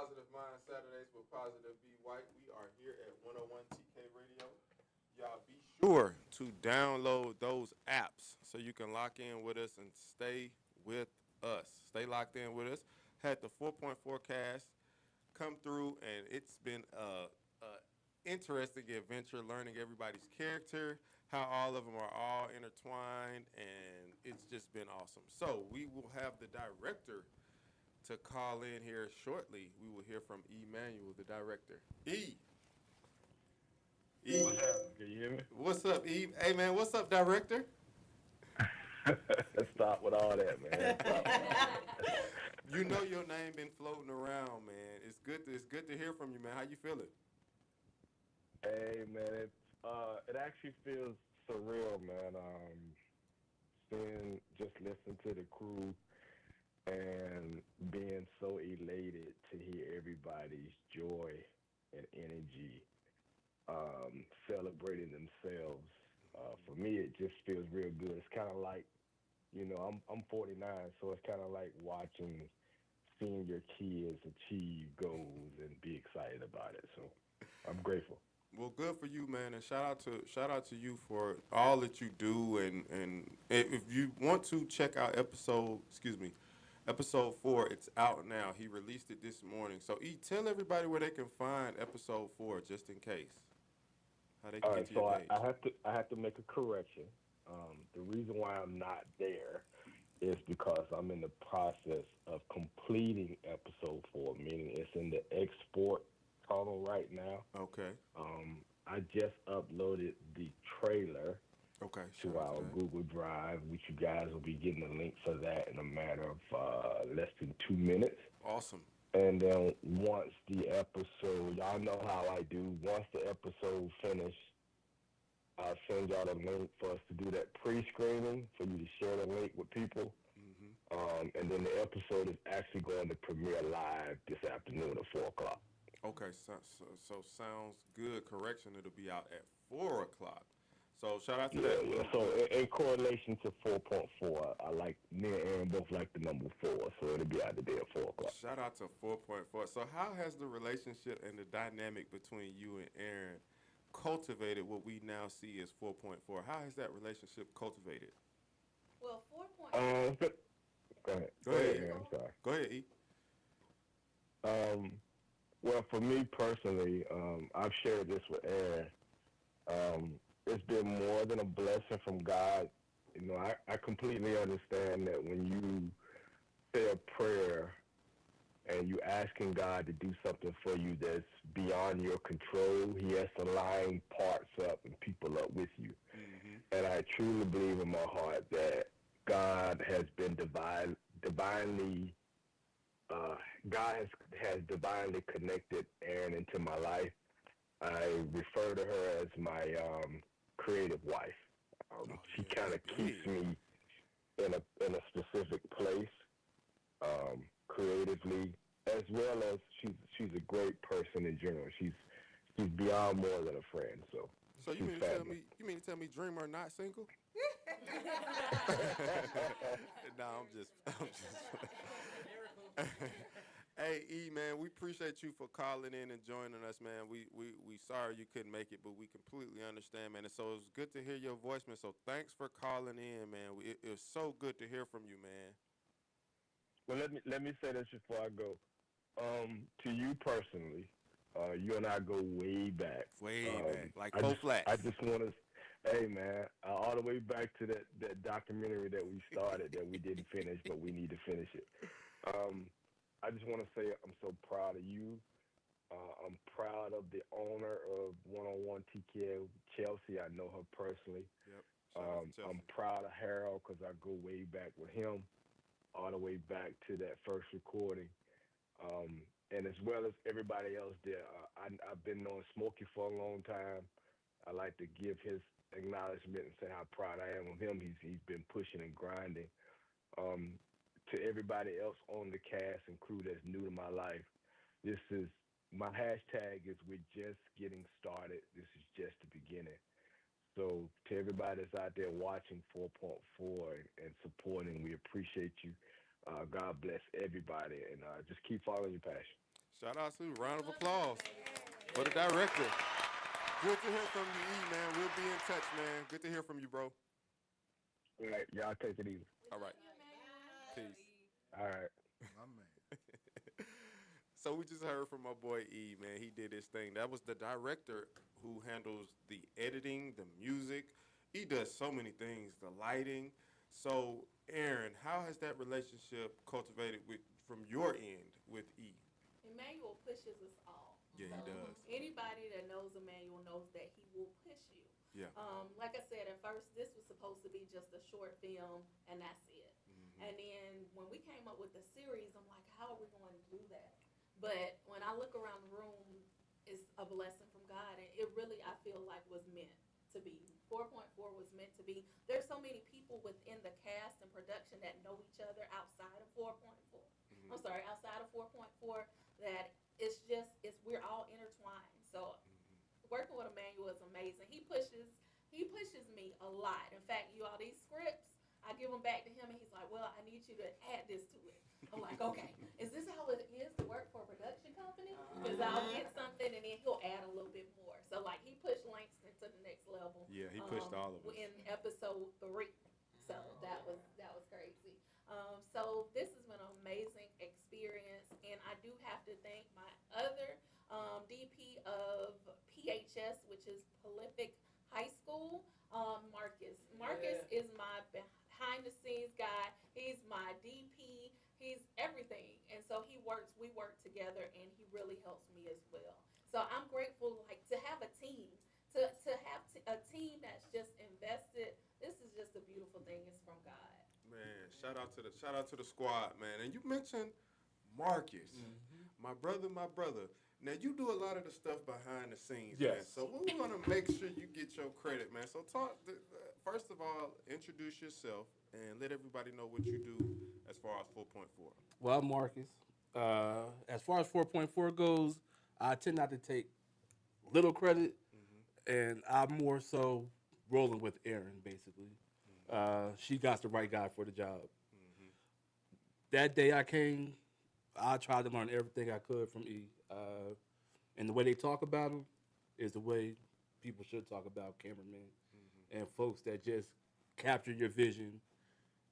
S2: Positive Mind Saturdays with Positive B White. We are here at 101 TK Radio. Y'all be sure to download those apps so you can lock in with us and stay with us. Stay locked in with us. Had the 4.4 cast come through, and it's been a interesting adventure learning everybody's character, how all of them are all intertwined, and it's just been awesome. So we will have the director to call in here shortly. We will hear from Emmanuel, the director. E.
S14: What's up? Can you hear me?
S2: What's up, E? Hey, man, what's up, director?
S14: Stop with all that, man.
S2: You know your name been floating around, man. It's good to hear from you, man. How you feeling?
S14: Hey, man, it actually feels surreal, man. Listening to the crew and being so elated to hear everybody's joy and energy, celebrating themselves. For me, it just feels real good. It's kind of like, I'm 49, so it's kind of like seeing your kids achieve goals and be excited about it. So I'm grateful.
S2: Well, good for you, man, and shout out to you for all that you do. And if you want to check out episode 4, it's out now. He released it this morning. So tell everybody where they can find episode 4, just in case. How they can get to your page.
S14: I have to make a correction. The reason why I'm not there is because I'm in the process of completing episode 4, meaning it's in the export tunnel right now.
S2: Okay.
S14: I just uploaded the trailer to our
S2: that.
S14: Google Drive, which you guys will be getting a link for that in a matter of less than 2 minutes.
S2: Awesome.
S14: And then once the episode, y'all know how I do, once the episode finished, I'll send y'all the link for us to do that pre-screening, for you to share the link with people.
S2: Mm-hmm.
S14: And then the episode is actually going to premiere live this afternoon at 4 o'clock.
S2: Okay, so sounds good. Correction, it'll be out at 4 o'clock. So shout out to that.
S14: Yeah. So in correlation to 4.4, me and Aaron both like the number 4, so it'll be out today at 4 o'clock.
S2: Shout out to 4.4. So how has the relationship and the dynamic between you and Aaron cultivated what we now see as 4.4? How has that relationship cultivated?
S12: Well, 4.4.
S14: Go ahead.
S2: Go ahead.
S14: Aaron, I'm sorry.
S2: Go ahead, E.
S14: Well, for me personally, I've shared this with Aaron. It's been more than a blessing from God. I completely understand that when you say a prayer and you asking God to do something for you that's beyond your control, He has to line parts up and people up with you.
S2: Mm-hmm.
S14: And I truly believe in my heart that God has been God has divinely connected Aaron into my life. I refer to her as my creative wife. She kind of keeps me in a specific place, creatively, as well as she's a great person in general. She's beyond more than a friend. So
S2: you mean to tell me Dreamer not single? No, I'm just. Hey, E, man, we appreciate you for calling in and joining us, man. We sorry you couldn't make it, but we completely understand, man. And so it's good to hear your voice, man. So thanks for calling in, man. It was so good to hear from you, man.
S14: Well, let me say this before I go. To you personally, you and I go way back.
S2: Way back, like four flats.
S14: I just want to, hey man, all the way back to that documentary that we started that we didn't finish, but we need to finish it. I just want to say I'm so proud of you. I'm proud of the owner of 101 TKL, Chelsea. I know her personally.
S2: Yep.
S14: I'm proud of Harold because I go way back with him, all the way back to that first recording. And as well as everybody else there, I've been knowing Smokey for a long time. I like to give his acknowledgement and say how proud I am of him. He's been pushing and grinding. To everybody else on the cast and crew that's new to my life, this is my hashtag is we're just getting started. This is just the beginning. So to everybody that's out there watching 4.4 and supporting, we appreciate you. God bless everybody, and just keep following your passion.
S2: Shout out to round of applause for the director. Good to hear from you, E, man. We'll be in touch, man. Good to hear from you, bro.
S14: All right, y'all take it easy.
S2: All right. Peace.
S14: All right.
S8: My man.
S2: So we just heard from my boy E, man. He did his thing. That was the director who handles the editing, the music. He does so many things, the lighting. So, Aaron, how has that relationship cultivated from your end with E?
S5: Emmanuel pushes us all.
S2: Yeah, he does.
S5: Anybody that knows Emmanuel knows that he will push you.
S2: Yeah.
S5: Like I said, at first, this was supposed to be just a short film, and that's it. And then when we came up with the series, I'm like, how are we going to do that? But when I look around the room, it's a blessing from God, and it really, I feel like, was meant to be. 4.4 was meant to be. There's so many people within the cast and production that know each other outside of 4.4. I'm sorry, outside of 4.4, that we're all intertwined. So working with Emmanuel is amazing. He pushes me a lot. In fact, these scripts, I give them back to him, and he's like, well, I need you to add this to it. I'm like, okay, is this how it is to work for a production company? Because I'll get something, and then he'll add a little bit more. So, like, he pushed Langston to the next level.
S2: Yeah, he pushed all of us.
S5: In episode 3. So, that was crazy. So, this has been an amazing experience, and I do have to thank my other DP of PHS, which is Prolific High School, Marcus. Marcus is my behind-the-scenes guy. He's my DP. He's everything. And so we work together, and he really helps me as well. So I'm grateful, like, to have a team, to have a team that's just invested. This is just a beautiful thing. It's from God.
S2: Man, shout out to the squad, man. And you mentioned Marcus, my brother. Now you do a lot of the stuff behind the scenes, man.
S15: Yes.
S2: So we want to make sure you get your credit, man. So first of all, introduce yourself and let everybody know what you do as far as 4.4.
S15: Well, I'm Marcus. As far as 4.4 goes, I tend not to take little credit, and I'm more so rolling with Erin, basically. She got the right guy for the job. That day I came, I tried to learn everything I could from E. And the way they talk about him is the way people should talk about cameramen and folks that just capture your vision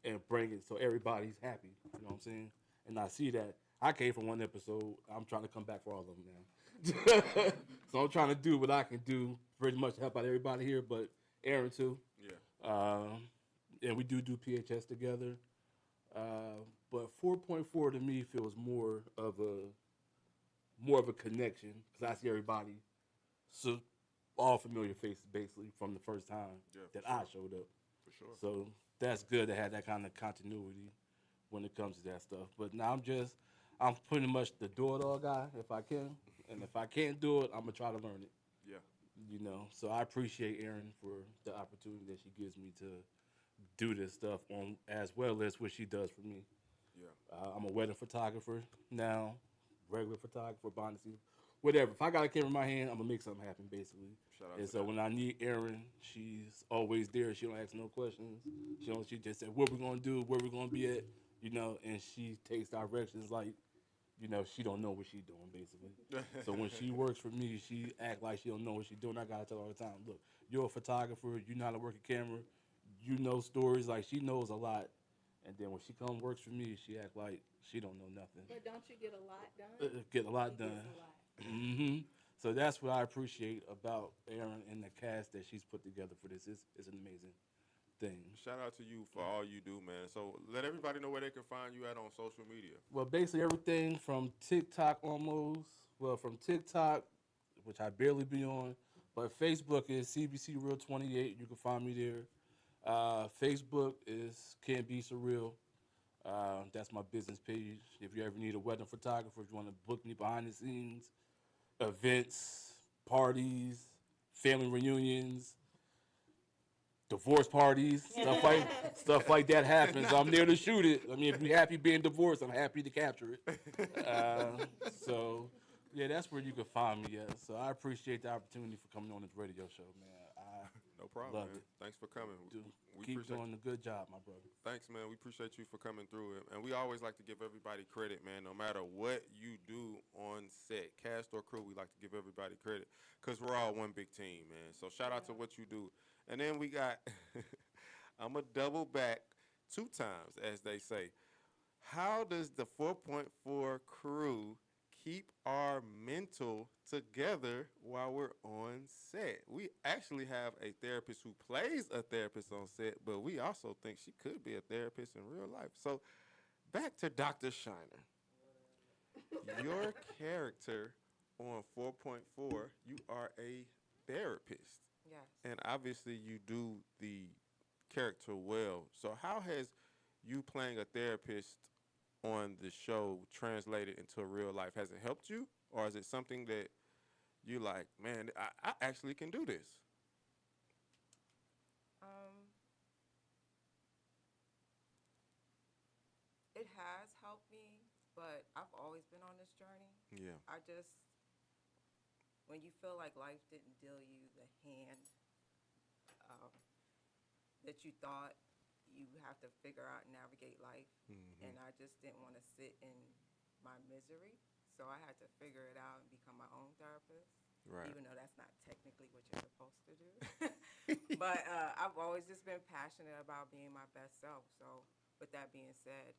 S15: and bring it so everybody's happy. You know what I'm saying? And I see that. I came from one episode. I'm trying to come back for all of them now. So I'm trying to do what I can do pretty much to help out everybody here, but Aaron too.
S2: Yeah.
S15: And we do PHS together. But 4.4 to me feels more of a connection because I see everybody, so all familiar faces basically from the first time that I showed up.
S2: For sure.
S15: So that's good to have that kind of continuity when it comes to that stuff. But now I'm pretty much the do-it-all guy if I can, and if I can't do it, I'm gonna try to learn it.
S2: Yeah.
S15: You know, so I appreciate Erin for the opportunity that she gives me to do this stuff on as well as what she does for me.
S2: Yeah.
S15: I'm a wedding photographer now, regular photographer, behind the scenes, whatever. If I got a camera in my hand, I'm gonna make something happen, basically.
S2: Shout out
S15: And
S2: to
S15: so
S2: that.
S15: when I need Erin, she's always there. She don't ask no questions. She just said what we're gonna do, where we're gonna be at, you know. And she takes directions like, you know, she don't know what she's doing, basically. So when she works for me, she act like she don't know what she's doing. I gotta tell her all the time, look, you're a photographer. You know how to work a camera. You know stories. Like, she knows a lot. And then when she come works for me, she act like she don't know nothing.
S5: But don't you get a lot done?
S15: Get a lot
S5: She
S15: done.
S5: gets a lot.
S15: So that's what I appreciate about Erin and the cast that she's put together for this. It's an amazing thing.
S2: Shout out to you for all you do, man. So let everybody know where they can find you at on social media.
S15: Well, basically everything from TikTok almost. Well, from TikTok, which I barely be on, but Facebook is CBC Real 28. You can find me there. Facebook is Can't Be Surreal. That's my business page. If you ever need a wedding photographer, if you want to book me behind the scenes, events, parties, family reunions, divorce parties, stuff like that happens. I'm there to shoot it. I mean, if you're happy being divorced, I'm happy to capture it. So, yeah, that's where you can find me at. So I appreciate the opportunity for coming on this radio show, man.
S2: No problem,
S15: Love
S2: man.
S15: it.
S2: Thanks for coming. We
S15: Keep
S2: appreciate
S15: doing a good job, my brother.
S2: Thanks, man. We appreciate you for coming through. And we always like to give everybody credit, man, no matter what you do on set, cast or crew, we like to give everybody credit because we're all one big team, man. So shout out to what you do. And then we got, I'm going to double back 2 times, as they say. How does the 4.4 crew keep our mental together while we're on set? We actually have a therapist who plays a therapist on set, but we also think she could be a therapist in real life. So back to Dr. Shiner. Your character on 4.4, you are a therapist.
S6: Yes.
S2: And obviously you do the character well. So how has you playing a therapist on the show translated into real life? Has it helped you, or is it something that you like, man, I actually can do this?
S6: It has helped me, but I've always been on this journey.
S2: Yeah.
S6: I just, when you feel like life didn't deal you the hand that you thought, you have to figure out and navigate life.
S2: Mhm.
S6: And I just didn't want to sit in my misery. So I had to figure it out and become my own therapist.
S2: Right.
S6: Even though that's not technically what you're supposed to do. But I've always just been passionate about being my best self. So with that being said,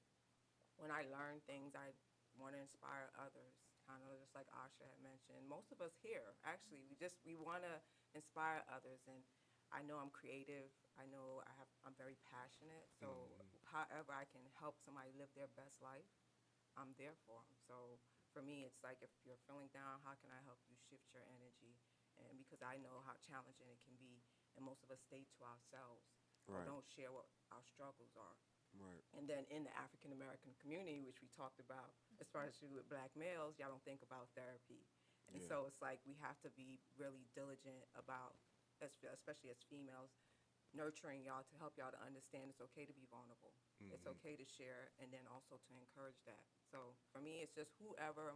S6: when I learn things, I want to inspire others. Kind of just like Asha had mentioned. Most of us here, actually, we want to inspire others. And I know I'm creative. I know I'm very passionate. So however I can help somebody live their best life, I'm there for them. So for me, it's like if you're feeling down, how can I help you shift your energy? And because I know how challenging it can be, and most of us stay to ourselves or
S2: Right.
S6: don't share what our struggles are.
S2: Right.
S6: And then in the African American community, which we talked about, as far as with black males, y'all don't think about therapy. And
S2: Yeah.
S6: so it's like we have to be really diligent about, especially as females, nurturing y'all to help y'all to understand it's okay to be vulnerable. It's
S2: Mhm.
S6: okay to share, and then also to encourage that. So for me, it's just whomever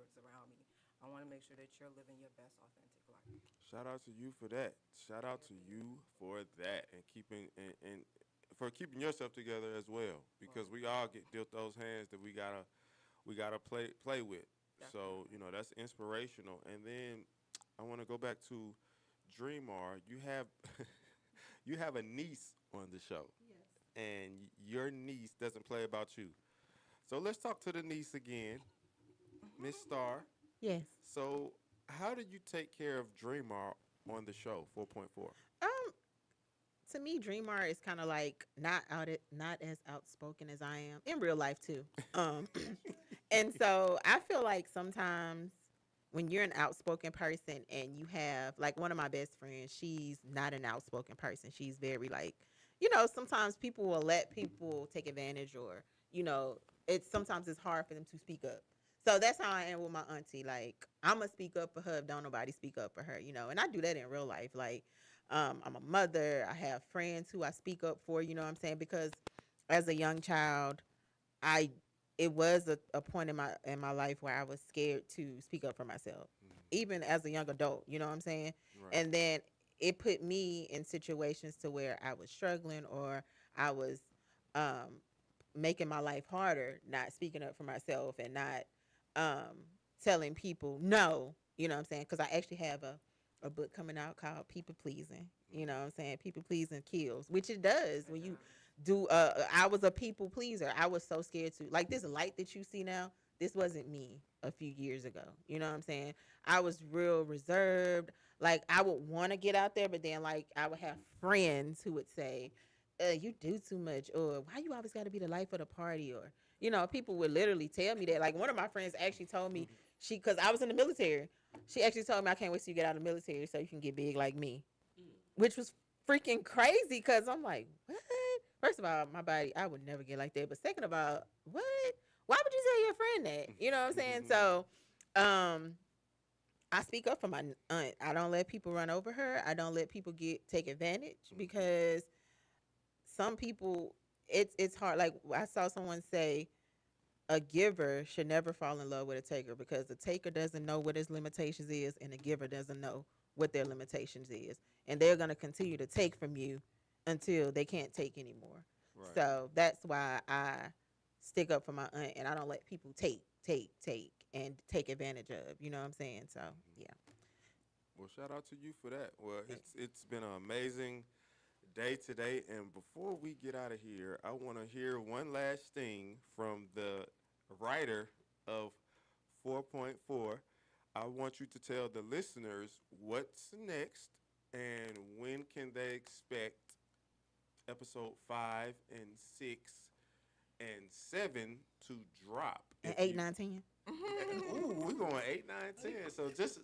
S6: is around me. I want to make sure that you're living your best authentic life.
S2: Shout out to you for that. Shout out to you for that, and and for keeping yourself together as well, because we all get dealt those hands that we gotta play with. So that's inspirational. And then I want to go back to Dreamar. You have you have a niece on the show.
S7: Yes.
S2: And your niece doesn't play about you. So let's talk to the niece again, Miss Star.
S7: Yes.
S2: So how did you take care of Dreamar on the show, 4.4?
S7: To me, Dreamar is kind of like not as outspoken as I am in real life too. And so I feel like sometimes when you're an outspoken person and you have like one of my best friends, she's not an outspoken person. She's very like, sometimes people will let people take advantage, or sometimes it's hard for them to speak up. So that's how I am with my auntie. Like, I'm going to speak up for her if don't nobody speak up for her, and I do that in real life. Like, I'm a mother. I have friends who I speak up for, you know what I'm saying? Because as a young child, it was a point in my life where I was scared to speak up for myself, even as a young adult, you know what I'm saying?
S2: Right.
S7: And then it put me in situations to where I was struggling, or I was making my life harder, not speaking up for myself and not telling people no, you know what I'm saying? Because I actually have a book coming out called People Pleasing, you know what I'm saying? People Pleasing Kills, which it does when you do. I was a people pleaser. I was so scared to, like, this light that you see now, this wasn't me a few years ago, you know what I'm saying? I was real reserved. Like, I would want to get out there, but then like I would have friends who would say, you do too much, or why you always got to be the life of the party, or people would literally tell me that. Like, one of my friends actually told me, because I was in the military, she actually told me, I can't wait till you get out of the military so you can get big like me, which was freaking crazy, because I'm like, what? First of all, my body, I would never get like that. But second of all, what? Why would you tell your friend that? You know what I'm saying? So I speak up for my aunt. I don't let people run over her. I don't let people take advantage, because some people, it's hard. Like, I saw someone say, a giver should never fall in love with a taker, because the taker doesn't know what his limitations is, and the giver doesn't know
S16: what their limitations is, and they're going to continue to take from you until they can't take anymore.
S2: Right.
S16: So that's why I stick up for my aunt, and I don't let people take, and take advantage of. You know what I'm saying? So yeah.
S2: Well, shout out to you for that. Well, it's been an amazing day today, and before we get out of here, I want to hear one last thing from the writer of 4.4. I want you to tell the listeners what's next and when can they expect episode 5 and 6 and 7 to drop.
S16: And 8, 9, 10.
S2: Ooh, we're going 8, 9, 10. So just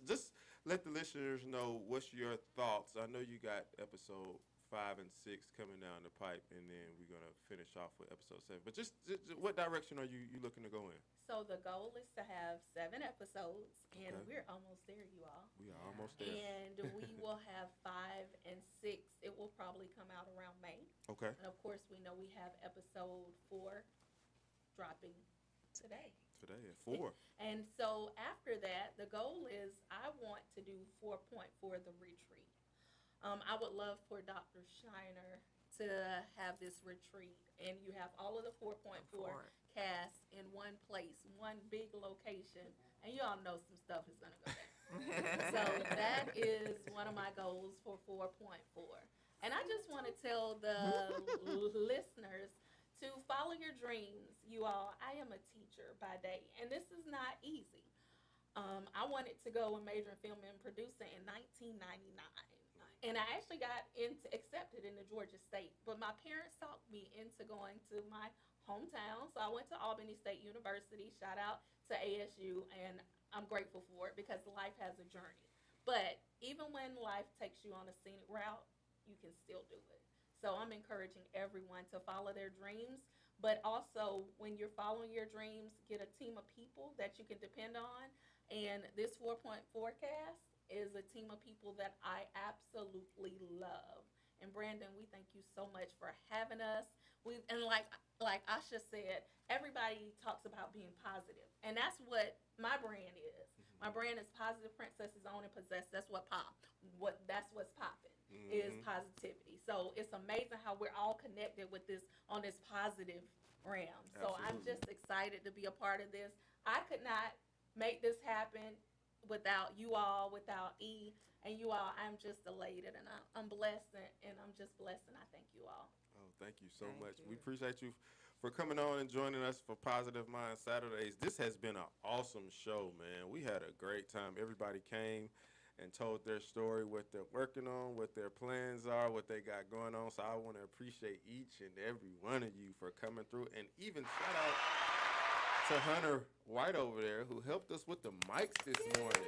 S2: let the listeners know what's your thoughts. I know you got episode 5 and 6 coming down the pipe, and then we're gonna finish off with episode 7. But just what direction are you looking to go in?
S5: So the goal is to have 7 episodes, and
S2: Okay.
S5: we're almost there, you all.
S2: We are almost there.
S5: And we will have 5 and 6. It will probably come out around May.
S2: Okay.
S5: And of course, we know we have episode 4 dropping today.
S2: Today at 4.
S5: And so after that, the goal is I want to do 4.4 the retreat. I would love for Dr. Shiner to have this retreat, and you have all of the 4.4 cast in one place, one big location, and you all know some stuff is gonna go down. So that is one of my goals for 4.4. And I just want to tell the listeners to follow your dreams. You all, I am a teacher by day, and this is not easy. I wanted to go and major in film and producing in 1999. And I actually got accepted into Georgia State, but my parents talked me into going to my hometown. So I went to Albany State University. Shout out to ASU, and I'm grateful for it because life has a journey. But even when life takes you on a scenic route, you can still do it. So I'm encouraging everyone to follow their dreams, but also when you're following your dreams, get a team of people that you can depend on. And this 4.4 cast is a team of people that I absolutely love. And Brandon, we thank you so much for having us. And like Asha said, everybody talks about being positive, and that's what my brand is. My brand is Positive Princesses Own and Possess. That's what's popping is positivity. So it's amazing how we're all connected with this on this positive realm. So I'm just excited to be a part of this. I could not make this happen without you all, without E, and you all. I'm just elated, and I'm blessed, and I'm just blessed, and I thank you all.
S2: Oh, thank you so much. We appreciate you for coming on and joining us for Positive Mind Saturdays. This has been an awesome show, man. We had a great time. Everybody came and told their story, what they're working on, what their plans are, what they got going on. So I want to appreciate each and every one of you for coming through, and even shout out to Hunter White over there who helped us with the mics this morning.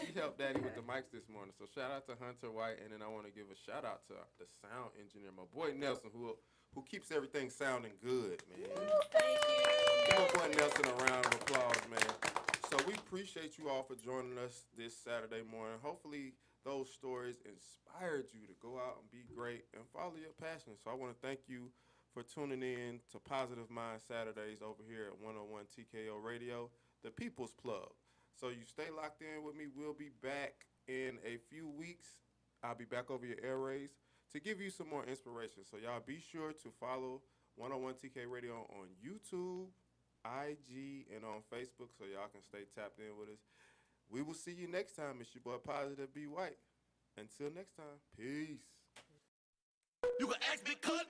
S2: She helped Daddy with the mics this morning. So shout out to Hunter White, and then I want to give a shout out to the sound engineer, my boy Nelson, who keeps everything sounding good, man.
S5: Thank you.
S2: Give my boy Nelson a round of applause, man. So we appreciate you all for joining us this Saturday morning. Hopefully those stories inspired you to go out and be great and follow your passion. So I want to thank you for tuning in to Positive Mind Saturdays over here at 101 TKO Radio, the People's Plug. So you stay locked in with me. We'll be back in a few weeks. I'll be back over your airways to give you some more inspiration. So y'all be sure to follow 101 TK Radio on YouTube, IG, and on Facebook so y'all can stay tapped in with us. We will see you next time. It's your boy Positive B. White. Until next time, peace.
S1: You can ask me, cut.